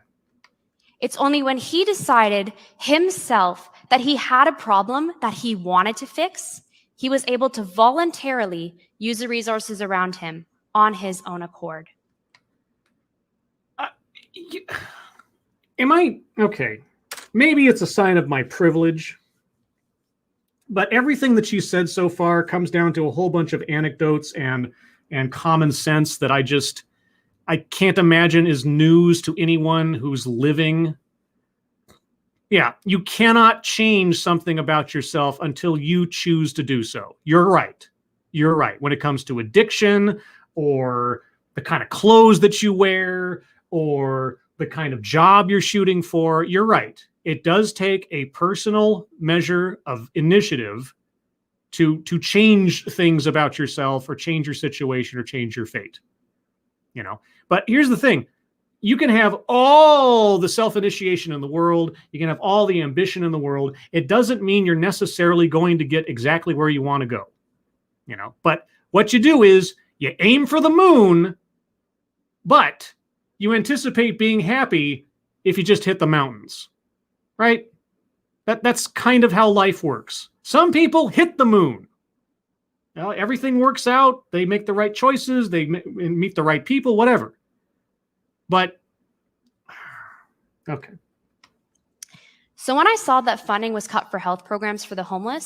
It's only when he decided himself that he had a problem that he wanted to fix, he was able to voluntarily use the resources around him on his own accord. Am I... Okay. Maybe it's a sign of my privilege. But everything that she said so far comes down to a whole bunch of anecdotes and common sense that I can't imagine is news to anyone who's living. Yeah, you cannot change something about yourself until you choose to do so. You're right. You're right. When it comes to addiction or the kind of clothes that you wear or the kind of job you're shooting for, you're right. It does take a personal measure of initiative to change things about yourself or change your situation or change your fate. You know, but here's the thing. You can have all the self-initiation in the world. You can have all the ambition in the world. It doesn't mean you're necessarily going to get exactly where you want to go. You know, but what you do is you aim for the moon, but you anticipate being happy if you just hit the mountains. Right? That's kind of how life works. Some people hit the moon. Well, everything works out. They make the right choices. They meet the right people, whatever. But, okay. So when I saw that funding was cut for health programs for the homeless,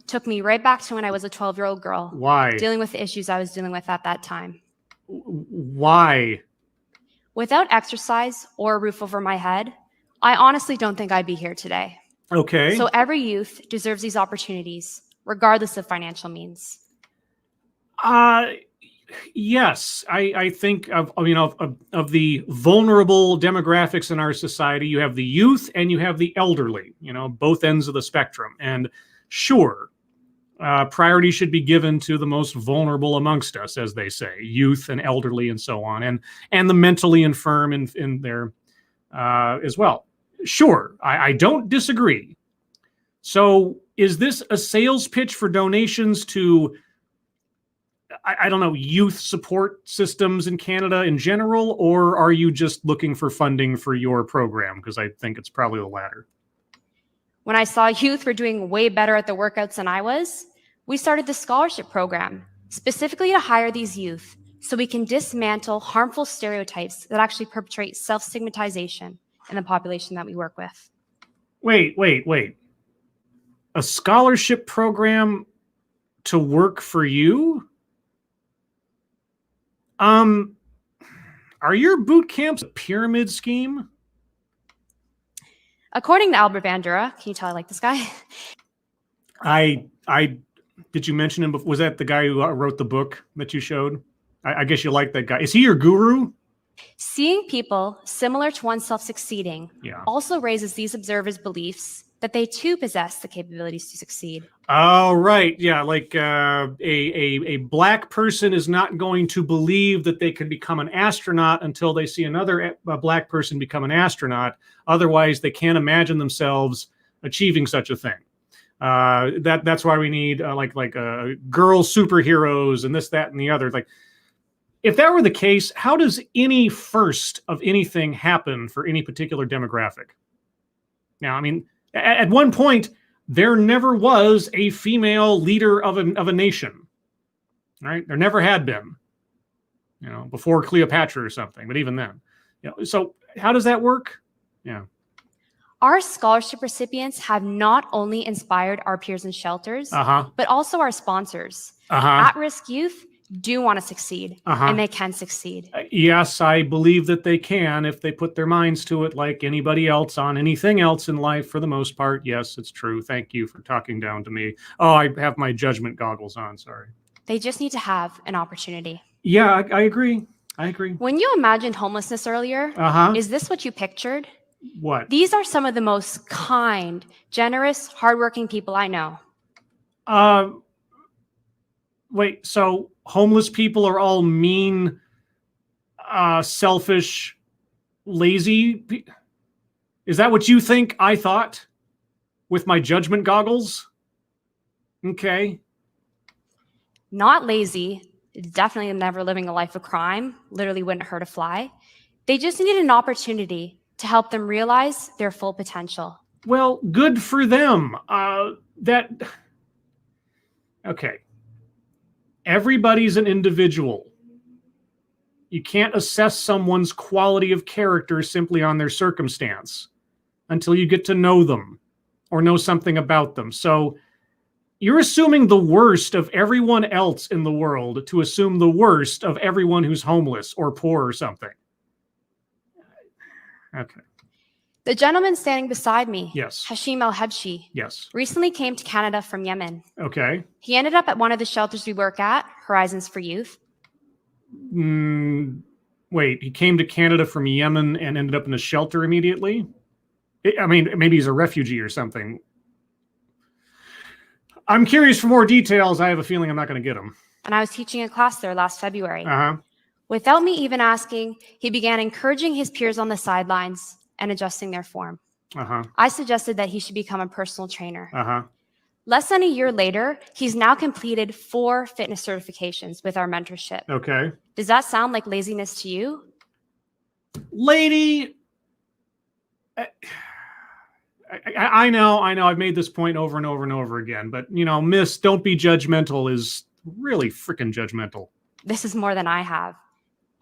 took me right back to when I was a 12-year-old girl. Why? Dealing with the issues I was dealing with at that time. Why? Without exercise or a roof over my head, I honestly don't think I'd be here today. Okay. So every youth deserves these opportunities, regardless of financial means. Yes, I think of the vulnerable demographics in our society. You have the youth and you have the elderly. You know, both ends of the spectrum. And sure, priority should be given to the most vulnerable amongst us, as they say, youth and elderly and so on, and the mentally infirm in there as well. Sure, I don't disagree. So is this a sales pitch for donations to, I don't know, youth support systems in Canada in general, or are you just looking for funding for your program? Because I think it's probably the latter. When I saw youth were doing way better at the workouts than I was, we started the scholarship program specifically to hire these youth so we can dismantle harmful stereotypes that actually perpetrate self-stigmatization in the population that we work with. Wait. A scholarship program to work for you? Are your boot camps a pyramid scheme? According to Albert Bandura, can you tell I like this guy? I did you mention him before? Was that the guy who wrote the book that you showed? I guess you like that guy. Is he your guru? Seeing people similar to oneself succeeding also raises these observers' beliefs that they too possess the capabilities to succeed. Oh, right. Yeah, like a black person is not going to believe that they can become an astronaut until they see another black person become an astronaut. Otherwise, they can't imagine themselves achieving such a thing. That's why we need girl superheroes and this, that, and the other. Like, if that were the case, how does any first of anything happen for any particular demographic? Now, I mean, at one point, there never was a female leader of a nation, right? There never had been, before Cleopatra or something. But even then, so how does that work? Yeah. Our scholarship recipients have not only inspired our peers in shelters, but also our sponsors. At-risk youth do want to succeed, and they can succeed. Yes, I believe that they can if they put their minds to it, like anybody else on anything else in life for the most part. Yes, it's true. Thank you for talking down to me. Oh, I have my judgment goggles on. Sorry. They just need to have an opportunity. Yeah, I agree. When you imagined homelessness earlier, is this what you pictured? What? These are some of the most kind, generous, hardworking people I know. Wait, so homeless people are all mean, selfish, lazy? Is that what you think I thought with my judgment goggles? Okay. Not lazy, definitely never living a life of crime, literally wouldn't hurt a fly. They just needed an opportunity to help them realize their full potential. Well, good for them. Okay. Everybody's an individual. You can't assess someone's quality of character simply on their circumstance until you get to know them or know something about them. So you're assuming the worst of everyone else in the world to assume the worst of everyone who's homeless or poor or something. Okay. The gentleman standing beside me, yes, Hashim El-Hebshi, yes, recently came to Canada from Yemen. Okay. He ended up at one of the shelters we work at, Horizons for Youth. Wait, he came to Canada from Yemen and ended up in a shelter immediately? I mean, maybe he's a refugee or something. I'm curious for more details. I have a feeling I'm not going to get them. And I was teaching a class there last February. Without me even asking, he began encouraging his peers on the sidelines and adjusting their form. I suggested that he should become a personal trainer. Less than a year later, he's now completed 4 fitness certifications with our mentorship. Okay. Does that sound like laziness to you? Lady, I know. I've made this point over and over and over again, but, miss, don't be judgmental is really freaking judgmental. This is more than I have.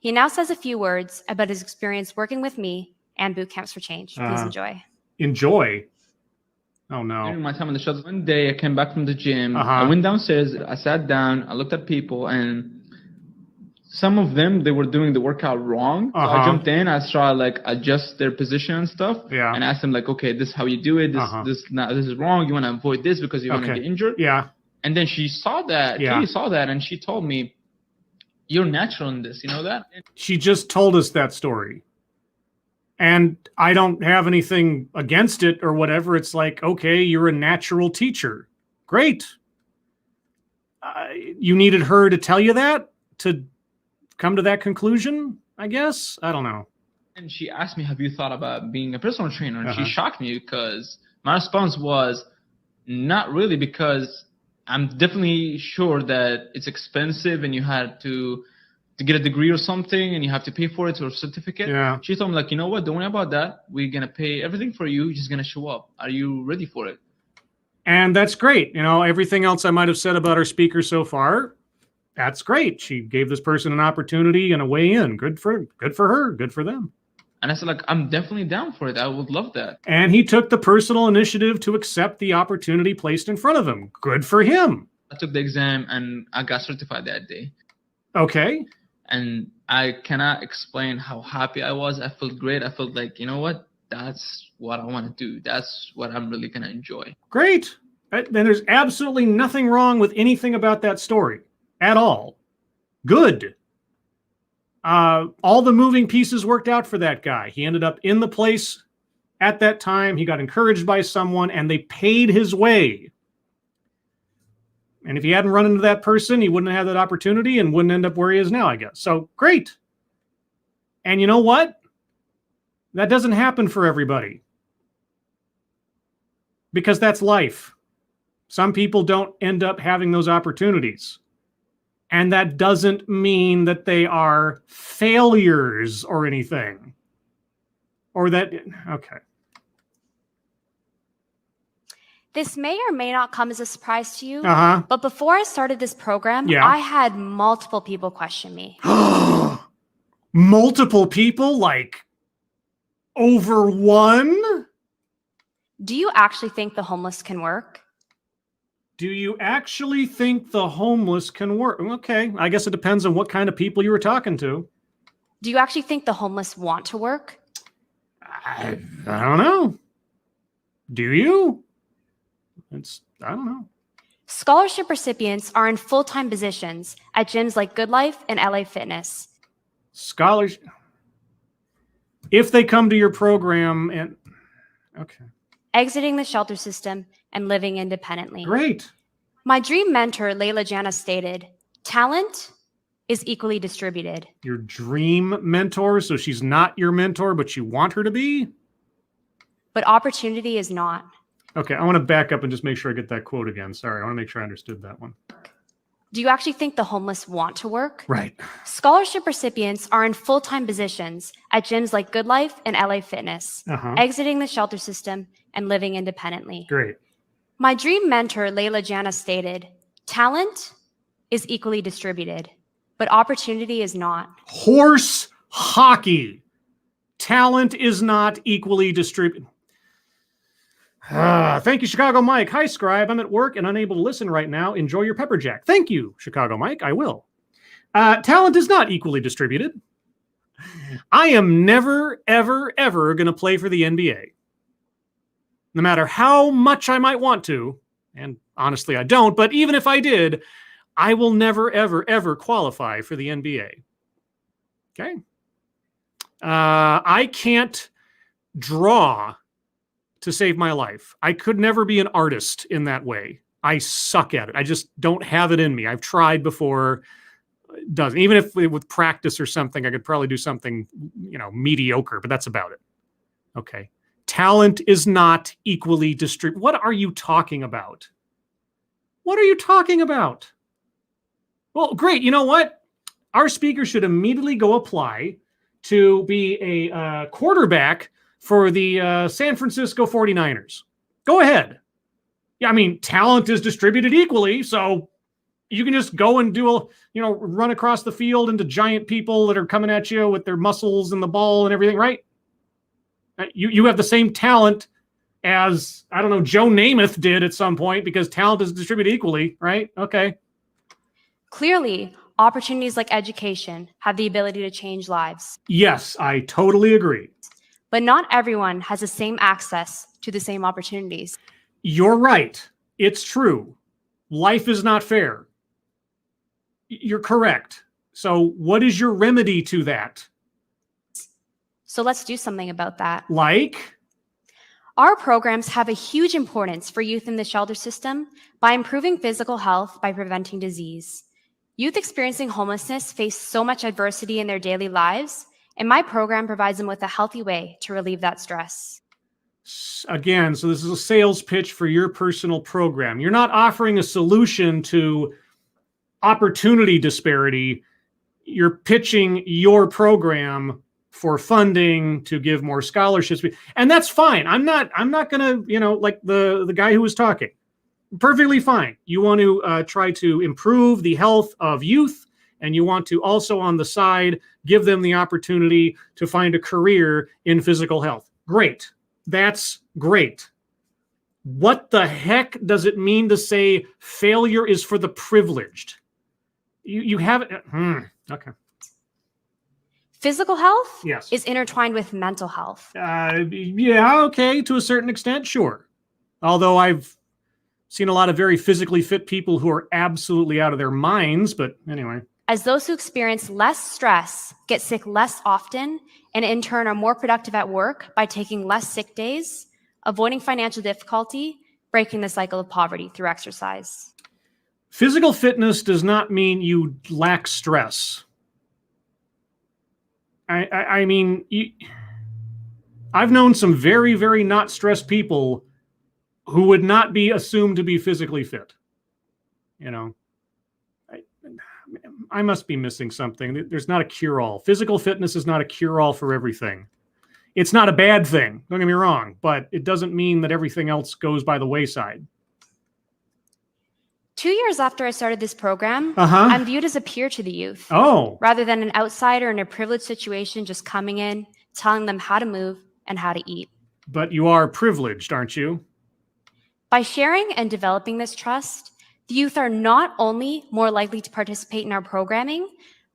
He now says a few words about his experience working with me and Boot Camps for Change. Please enjoy. Enjoy? Oh, no. During my time in the shelter, one day I came back from the gym. I went downstairs. I sat down. I looked at people, and some of them, they were doing the workout wrong. So I jumped in. I started adjust their position and stuff. Yeah. And asked them okay, this is how you do it. This is wrong. You want to avoid this because you want to get injured. Yeah. And then she saw that. Yeah. Katie saw that, and she told me, "You're natural in this. You know that?" She just told us that story. And I don't have anything against it or whatever. It's like, okay, you're a natural teacher. Great. You needed her to tell you that? To come to that conclusion, I guess? I don't know. And she asked me, have you thought about being a personal trainer? And she shocked me because my response was, not really, because I'm definitely sure that it's expensive and you had to get a degree or something and you have to pay for it or a certificate. Yeah. She told me, like, you know what, don't worry about that. We're going to pay everything for you. You're just going to show up. Are you ready for it? And that's great. You know, everything else I might have said about our speaker so far, that's great. She gave this person an opportunity and a way in. Good for her. Good for them. And I said, like, I'm definitely down for it. I would love that. And he took the personal initiative to accept the opportunity placed in front of him. Good for him. I took the exam and I got certified that day. Okay. And I cannot explain how happy I was. I felt great. I felt like, you know what? That's what I want to do. That's what I'm really going to enjoy. Great. Then there's absolutely nothing wrong with anything about that story at all. Good. All the moving pieces worked out for that guy. He ended up in the place at that time. He got encouraged by someone and they paid his way. And if he hadn't run into that person, he wouldn't have had that opportunity and wouldn't end up where he is now, I guess. So great. And you know what? That doesn't happen for everybody. Because that's life. Some people don't end up having those opportunities. And that doesn't mean that they are failures or anything. Or that, okay. This may or may not come as a surprise to you, Uh-huh. but before I started this program, Yeah. I had multiple people question me. Multiple people? Like over one? Do you actually think the homeless can work? Do you actually think the homeless can work? Okay, I guess it depends on what kind of people you were talking to. Do you actually think the homeless want to work? I don't know. Do you? I don't know. Scholarship recipients are in full-time positions at gyms like Good Life and LA Fitness. Scholars, if they come to your program and, okay. Exiting the shelter system and living independently. Great. My dream mentor, Layla Jana, stated, talent is equally distributed. Your dream mentor, so she's not your mentor, but you want her to be? But opportunity is not. Okay, I want to back up and just make sure I get that quote again. Sorry, I want to make sure I understood that one. Do you actually think the homeless want to work? Right. Scholarship recipients are in full-time positions at gyms like Good Life and LA Fitness, exiting the shelter system and living independently. Great. My dream mentor, Layla Jana, stated, talent is equally distributed, but opportunity is not. Horse hockey. Talent is not equally distributed. Thank you, Chicago Mike. Hi, Scribe. I'm at work and unable to listen right now. Enjoy your pepper jack. Thank you, Chicago Mike. I will. Talent is not equally distributed. I am never, ever, ever going to play for the NBA. No matter how much I might want to, and honestly I don't, but even if I did, I will never, ever, ever qualify for the NBA. Okay? I can't draw to save my life. I could never be an artist in that way. I suck at it. I just don't have it in me. I've tried before. It doesn't. Even if with practice or something, I could probably do something, mediocre, but that's about it. Okay. Talent is not equally distributed. What are you talking about? What are you talking about? Well, great. You know what? Our speaker should immediately go apply to be a quarterback for the San Francisco 49ers. Go ahead. Yeah, I mean, talent is distributed equally, so you can just go and run across the field into giant people that are coming at you with their muscles and the ball and everything, right? You have the same talent as, I don't know, Joe Namath did at some point, because talent is distributed equally, right? Okay. Clearly, opportunities like education have the ability to change lives. Yes, I totally agree. But not everyone has the same access to the same opportunities. You're right. It's true. Life is not fair. You're correct. So what is your remedy to that? So let's do something about that. Like? Our programs have a huge importance for youth in the shelter system by improving physical health by preventing disease. Youth experiencing homelessness face so much adversity in their daily lives, and my program provides them with a healthy way to relieve that stress. Again, so this is a sales pitch for your personal program. You're not offering a solution to opportunity disparity. You're pitching your program for funding to give more scholarships. And that's fine. I'm not going to, like the guy who was talking. Perfectly fine. You want to try to improve the health of youth, and you want to also on the side give them the opportunity to find a career in physical health. Great. That's great. What the heck does it mean to say failure is for the privileged? You have it. Okay. Physical health yes. is intertwined with mental health. Yeah, okay, to a certain extent, sure. Although I've seen a lot of very physically fit people who are absolutely out of their minds, but anyway. As those who experience less stress get sick less often and in turn are more productive at work by taking less sick days, avoiding financial difficulty, breaking the cycle of poverty through exercise. Physical fitness does not mean you lack stress. I mean, I've known some very, very not stressed people who would not be assumed to be physically fit. I must be missing something. There's not a cure-all. Physical fitness is not a cure-all for everything. It's not a bad thing, don't get me wrong, but it doesn't mean that everything else goes by the wayside. 2 years after I started this program, I'm viewed as a peer to the youth. Oh. Rather than an outsider in a privileged situation just coming in, telling them how to move and how to eat. But you are privileged, aren't you? By sharing and developing this trust, the youth are not only more likely to participate in our programming,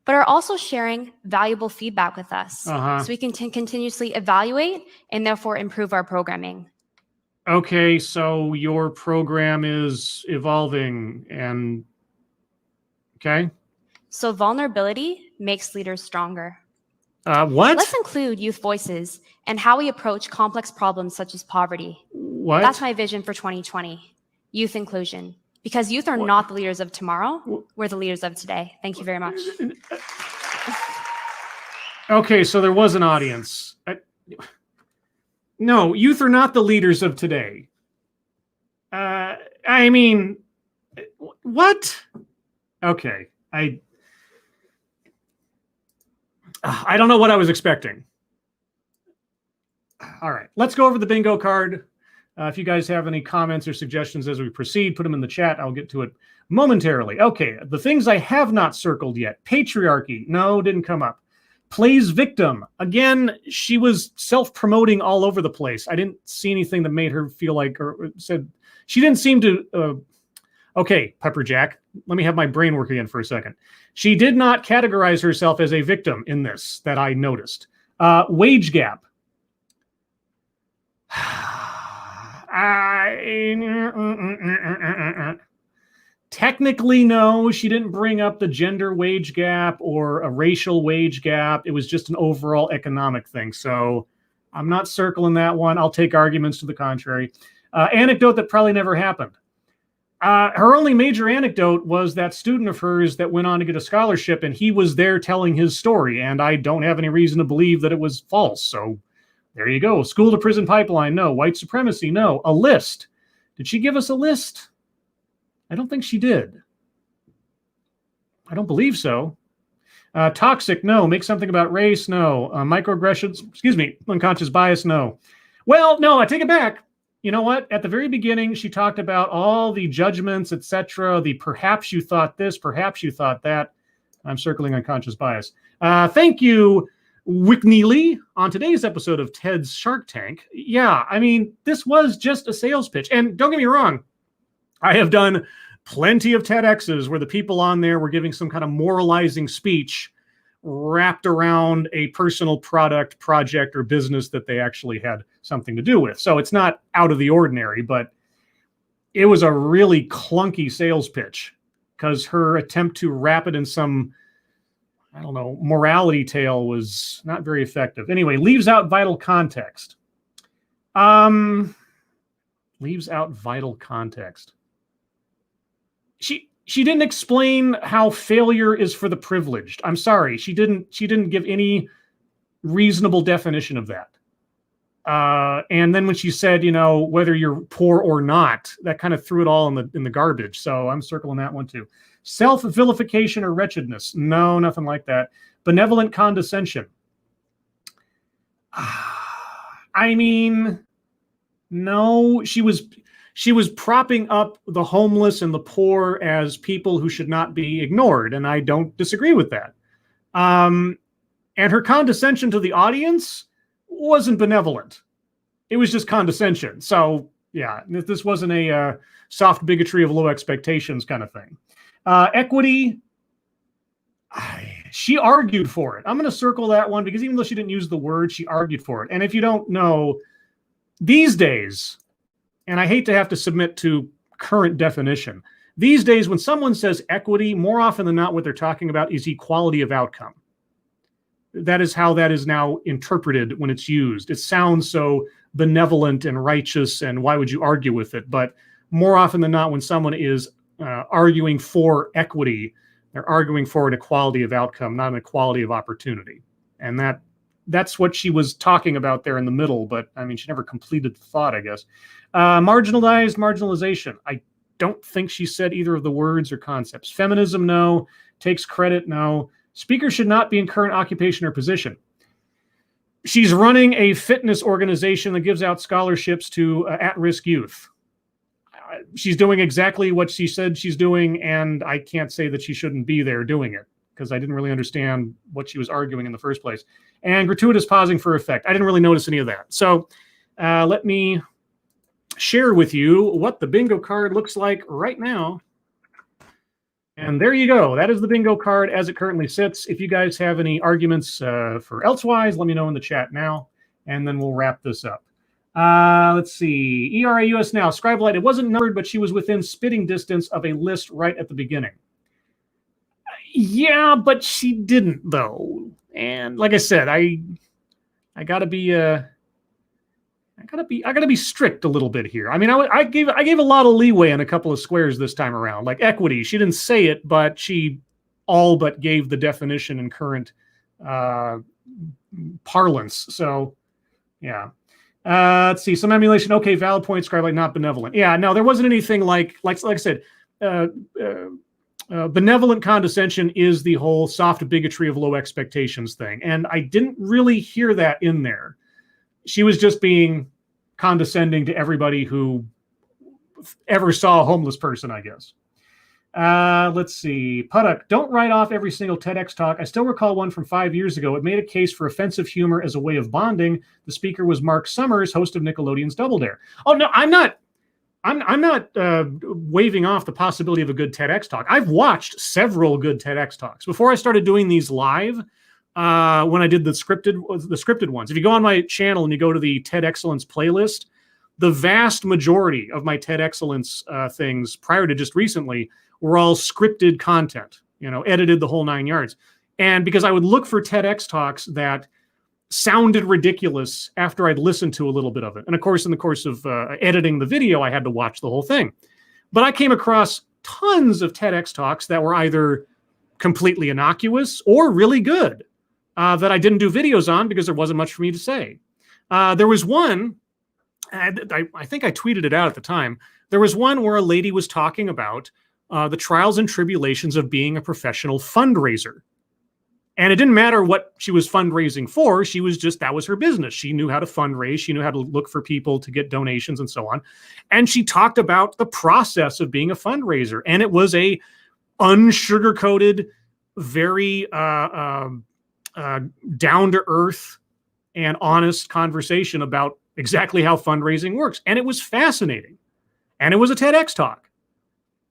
but are also sharing valuable feedback with us. So we can continuously evaluate and therefore improve our programming. Okay, so your program is evolving and, okay. So vulnerability makes leaders stronger. What? Let's include youth voices and how we approach complex problems such as poverty. What? That's my vision for 2020, youth inclusion. Because youth are not the leaders of tomorrow, we're the leaders of today. Thank you very much. Okay, so there was an audience. No, youth are not the leaders of today. I mean, what? Okay, I don't know what I was expecting. All right, let's go over the bingo card. If you guys have any comments or suggestions as we proceed, put them in the chat. I'll get to it momentarily. Okay, the things I have not circled yet. Patriarchy. No, didn't come up. Plays victim. Again, she was self-promoting all over the place. I didn't see anything that made her feel like, or said, she didn't seem to, okay, Pepper Jack, let me have my brain work again for a second. She did not categorize herself as a victim in this that I noticed. Wage gap. Technically, no, she didn't bring up the gender wage gap or a racial wage gap. It was just an overall economic thing. So I'm not circling that one. I'll take arguments to the contrary. Anecdote that probably never happened. Her only major anecdote was that student of hers that went on to get a scholarship, and he was there telling his story, and I don't have any reason to believe that it was false. So there you go. School to prison pipeline, no. White supremacy, no. A list. Did she give us a list? I don't think she did. I don't believe so. Toxic, no. Make something about race, no. Microaggressions, excuse me, unconscious bias, no. Well, no, I take it back. You know what? At the very beginning, she talked about all the judgments, etc. The perhaps you thought this, perhaps you thought that. I'm circling unconscious bias. Thank you, Whitney Lee, on today's episode of Ted's Shark Tank. Yeah, I mean, this was just a sales pitch. And don't get me wrong, I have done plenty of TEDx's where the people on there were giving some kind of moralizing speech wrapped around a personal product, project, or business that they actually had something to do with. So it's not out of the ordinary, but it was a really clunky sales pitch because her attempt to wrap it in some, I don't know, morality tale was not very effective. Anyway, leaves out vital context. Leaves out vital context. She didn't explain how failure is for the privileged. I'm sorry, she didn't give any reasonable definition of that. And then when she said, whether you're poor or not, that kind of threw it all in the garbage. So I'm circling that one too. Self-vilification or wretchedness. No, nothing like that. Benevolent condescension. I mean, no, she was propping up the homeless and the poor as people who should not be ignored. And I don't disagree with that. And her condescension to the audience wasn't benevolent. It was just condescension. So yeah, this wasn't a soft bigotry of low expectations kind of thing. Equity, she argued for it. I'm going to circle that one because even though she didn't use the word, she argued for it. And if you don't know, these days, and I hate to have to submit to current definition, these days when someone says equity, more often than not what they're talking about is equality of outcome. That is how that is now interpreted when it's used. It sounds so benevolent and righteous, and why would you argue with it? But more often than not, when someone is arguing for equity, they're arguing for an equality of outcome, not an equality of opportunity. And that's what she was talking about there in the middle, but I mean, she never completed the thought, I guess. Marginalization. I don't think she said either of the words or concepts. Feminism, no. Takes credit, no. Speaker should not be in current occupation or position. She's running a fitness organization that gives out scholarships to at-risk youth. She's doing exactly what she said she's doing, and I can't say that she shouldn't be there doing it because I didn't really understand what she was arguing in the first place. And gratuitous pausing for effect. I didn't really notice any of that. So let me share with you what the bingo card looks like right now. And there you go. That is the bingo card as it currently sits. If you guys have any arguments for elsewise, let me know in the chat now, and then we'll wrap this up. Let's see. ERA US Now. Scribelight. It wasn't numbered, but she was within spitting distance of a list right at the beginning. Yeah, but she didn't, though. And like I said, I gotta be strict a little bit here. I mean, I gave a lot of leeway on a couple of squares this time around, like equity. She didn't say it, but she all but gave the definition in current parlance. So, yeah. Let's see. Some emulation. Okay, valid point. Scribe like not benevolent. Yeah, no, there wasn't anything like I said. Benevolent condescension is the whole soft bigotry of low expectations thing, and I didn't really hear that in there. She was just being condescending to everybody who ever saw a homeless person, I guess. Let's see. Puttock, don't write off every single TEDx talk. I still recall one from 5 years ago. It made a case for offensive humor as a way of bonding. The speaker was Mark Summers, host of Nickelodeon's Double Dare. Oh, no, I'm not waving off the possibility of a good TEDx talk. I've watched several good TEDx talks. Before I started doing these live, when I did the scripted ones. If you go on my channel and you go to the TEDXcellence playlist, the vast majority of my TEDXcellence things prior to just recently were all scripted content, edited the whole 9 yards. And because I would look for TEDx talks that sounded ridiculous after I'd listened to a little bit of it. And of course, in the course of editing the video, I had to watch the whole thing. But I came across tons of TEDx talks that were either completely innocuous or really good that I didn't do videos on because there wasn't much for me to say. There was one, I think I tweeted it out at the time. There was one where a lady was talking about the trials and tribulations of being a professional fundraiser. And it didn't matter what she was fundraising for. That was her business. She knew how to fundraise. She knew how to look for people to get donations and so on. And she talked about the process of being a fundraiser. And it was a unsugar-coated, very down-to-earth and honest conversation about exactly how fundraising works. And it was fascinating. And it was a TEDx talk.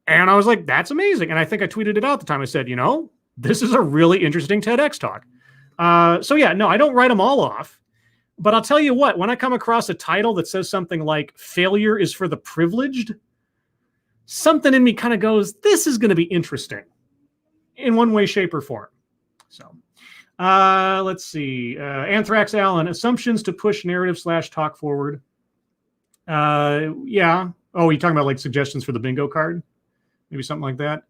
And I was like, that's amazing. And I think I tweeted it out at the time. I said, this is a really interesting TEDx talk. So yeah, no, I don't write them all off. But I'll tell you what, when I come across a title that says something like failure is for the privileged, something in me kind of goes, this is going to be interesting in one way, shape, or form. So let's see. Anthrax Allen, assumptions to push narrative / talk forward. Yeah. Oh, you're talking about like suggestions for the bingo card? Maybe something like that.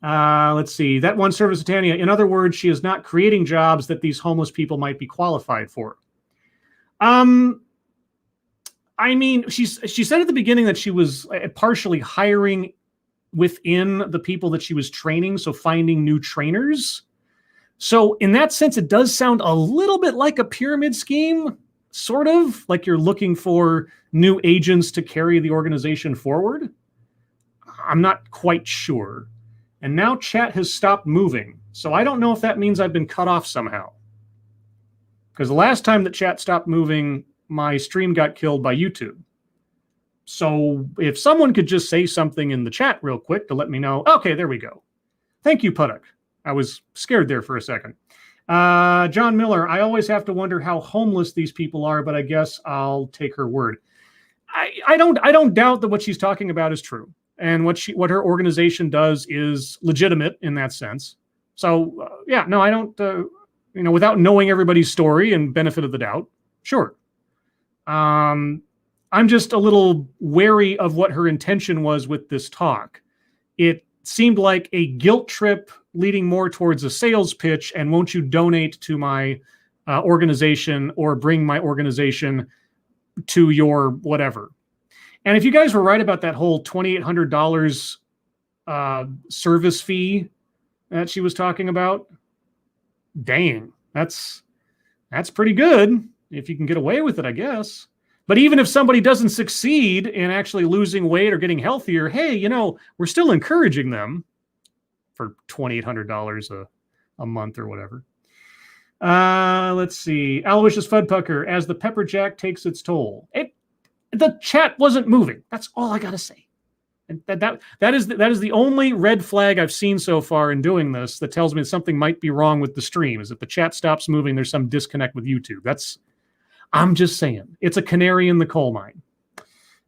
Let's see. That one service to Tanya. In other words, she is not creating jobs that these homeless people might be qualified for. I mean, she said at the beginning that she was partially hiring within the people that she was training, so finding new trainers. So in that sense, it does sound a little bit like a pyramid scheme, sort of, like you're looking for new agents to carry the organization forward. I'm not quite sure. And now chat has stopped moving. So I don't know if that means I've been cut off somehow. Because the last time that chat stopped moving, my stream got killed by YouTube. So if someone could just say something in the chat real quick to let me know. Okay, there we go. Thank you, Puddock. I was scared there for a second. John Miller, I always have to wonder how homeless these people are, but I guess I'll take her word. I don't doubt that what she's talking about is true, and what her organization does is legitimate in that sense. So yeah, no, I don't. Without knowing everybody's story and benefit of the doubt, sure. I'm just a little wary of what her intention was with this talk. It seemed like a guilt trip leading more towards a sales pitch, and won't you donate to my organization or bring my organization to your whatever. And if you guys were right about that whole $2,800 service fee that she was talking about, dang, that's pretty good if you can get away with it, I guess. But even if somebody doesn't succeed in actually losing weight or getting healthier, hey, we're still encouraging them for $2,800 a month or whatever. Let's see. Aloysius Fudpucker, as the pepper jack takes its toll. The chat wasn't moving. That's all I gotta say. And that is the only red flag I've seen so far in doing this that tells me that something might be wrong with the stream. Is if the chat stops moving, there's some disconnect with YouTube. I'm just saying, it's a canary in the coal mine.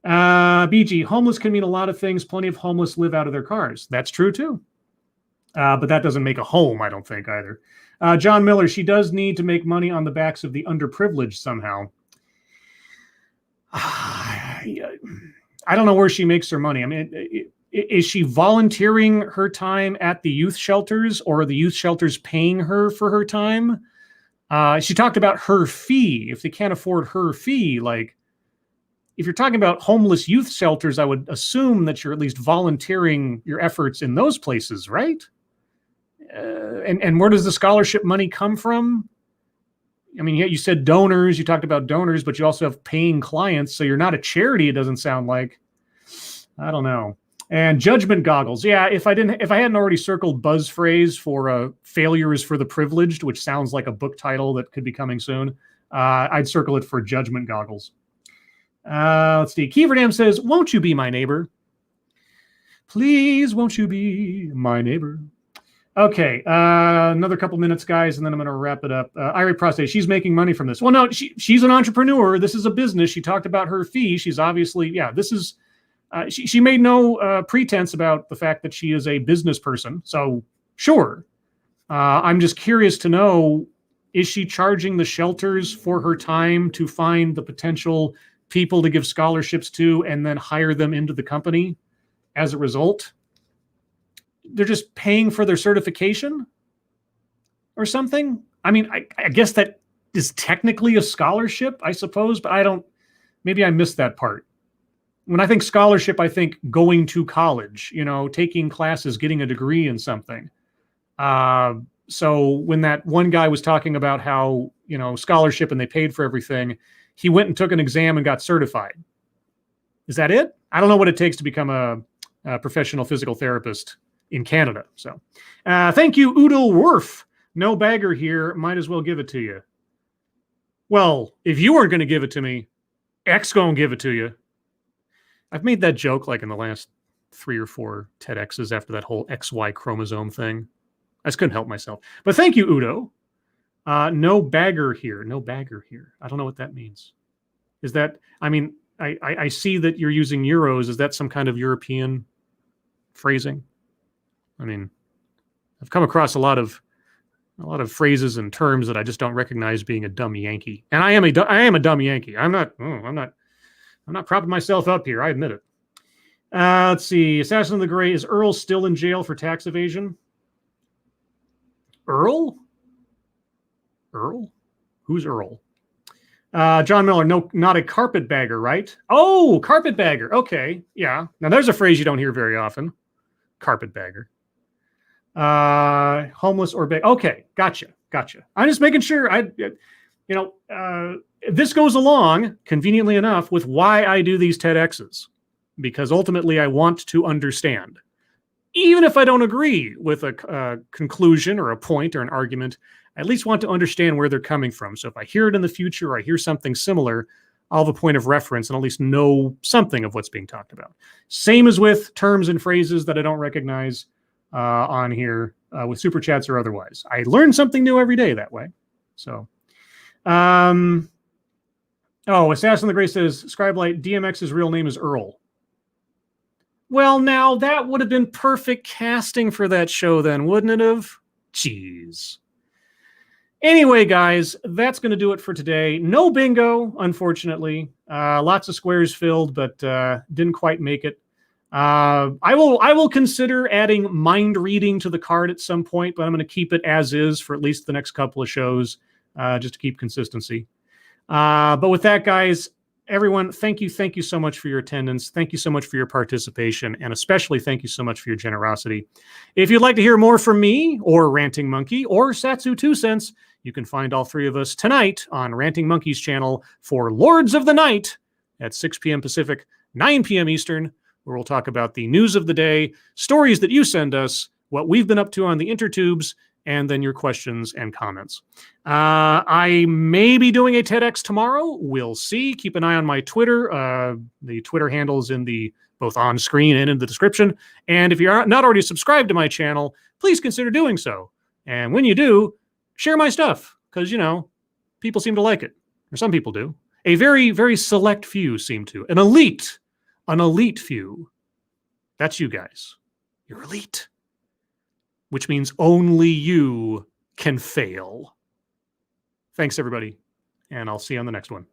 BG, homeless can mean a lot of things. Plenty of homeless live out of their cars. That's true too. But that doesn't make a home, I don't think either. John Miller, she does need to make money on the backs of the underprivileged somehow. I don't know where she makes her money. I mean, is she volunteering her time at the youth shelters, or are the youth shelters paying her for her time? She talked about her fee. If they can't afford her fee, like if you're talking about homeless youth shelters, I would assume that you're at least volunteering your efforts in those places, right? And where does the scholarship money come from? I mean, you said donors, you talked about donors, but you also have paying clients. So you're not a charity, it doesn't sound like. I don't know. And judgment goggles. Yeah, if I hadn't already circled buzz phrase for failure is for the privileged, which sounds like a book title that could be coming soon, I'd circle it for judgment goggles. Let's see. Kieverdam says, won't you be my neighbor? Please, won't you be my neighbor? Okay, another couple minutes, guys, and then I'm going to wrap it up. Irie Prostate, she's making money from this. Well, no, she's an entrepreneur. This is a business. She talked about her fee. She's obviously, this is, she made no pretense about the fact that she is a business person. So, sure. I'm just curious to know, is she charging the shelters for her time to find the potential people to give scholarships to and then hire them into the company as a result? They're just paying for their certification or something. I mean, I guess that is technically a scholarship, I suppose, but maybe I missed that part. When I think scholarship, I think going to college, taking classes, getting a degree in something. So when that one guy was talking about how, scholarship and they paid for everything, he went and took an exam and got certified. Is that it? I don't know what it takes to become a professional physical therapist in Canada. So thank you, Udall Worf. No bagger here. Might as well give it to you. Well, if you weren't going to give it to me, X going to give it to you. I've made that joke like in the last 3 or 4 TEDx's after that whole XY chromosome thing. I just couldn't help myself. But thank you, Udo. No bagger here. No bagger here. I don't know what that means. Is that, I see that you're using euros. Is that some kind of European phrasing? I mean, I've come across a lot of phrases and terms that I just don't recognize being a dumb Yankee. And I am a dumb Yankee. I'm not propping myself up here. I admit it. Let's see. Assassin of the Gray, is Earl still in jail for tax evasion? Earl? Who's Earl? John Miller, no, not a carpetbagger, right? Oh, carpetbagger. Okay, yeah. Now there's a phrase you don't hear very often. Carpetbagger. Homeless or big. Okay, gotcha. I'm just making sure. This goes along conveniently enough with why I do these TEDx's, because ultimately I want to understand. Even if I don't agree with a conclusion or a point or an argument, I at least want to understand where they're coming from. So if I hear it in the future or I hear something similar, I'll have a point of reference and at least know something of what's being talked about. Same as with terms and phrases that I don't recognize on here with super chats or otherwise. I learn something new every day that way. So, Assassin the Gray says, Scribelight, DMX's real name is Earl. Well, now that would have been perfect casting for that show then, wouldn't it have? Jeez. Anyway, guys, that's going to do it for today. No bingo, unfortunately. Lots of squares filled, but didn't quite make it. I will consider adding mind reading to the card at some point, but I'm going to keep it as is for at least the next couple of shows, just to keep consistency. But with that, guys, everyone, thank you so much for your attendance. Thank you so much for your participation, and especially thank you so much for your generosity. If you'd like to hear more from me, or Ranting Monkey, or Satsu 2 Cents, you can find all three of us tonight on Ranting Monkey's channel for Lords of the Night at 6 p.m. Pacific, 9 p.m. Eastern, where we'll talk about the news of the day, stories that you send us, what we've been up to on the intertubes, and then your questions and comments. I may be doing a TEDx tomorrow. We'll see. Keep an eye on my Twitter. The Twitter handle is in the both on screen and in the description. And if you're not already subscribed to my channel, please consider doing so. And when you do, share my stuff, because, people seem to like it. Or some people do. A very, very select few seem to. An elite few. That's you guys. You're elite. Which means only you can fail. Thanks, everybody. And I'll see you on the next one.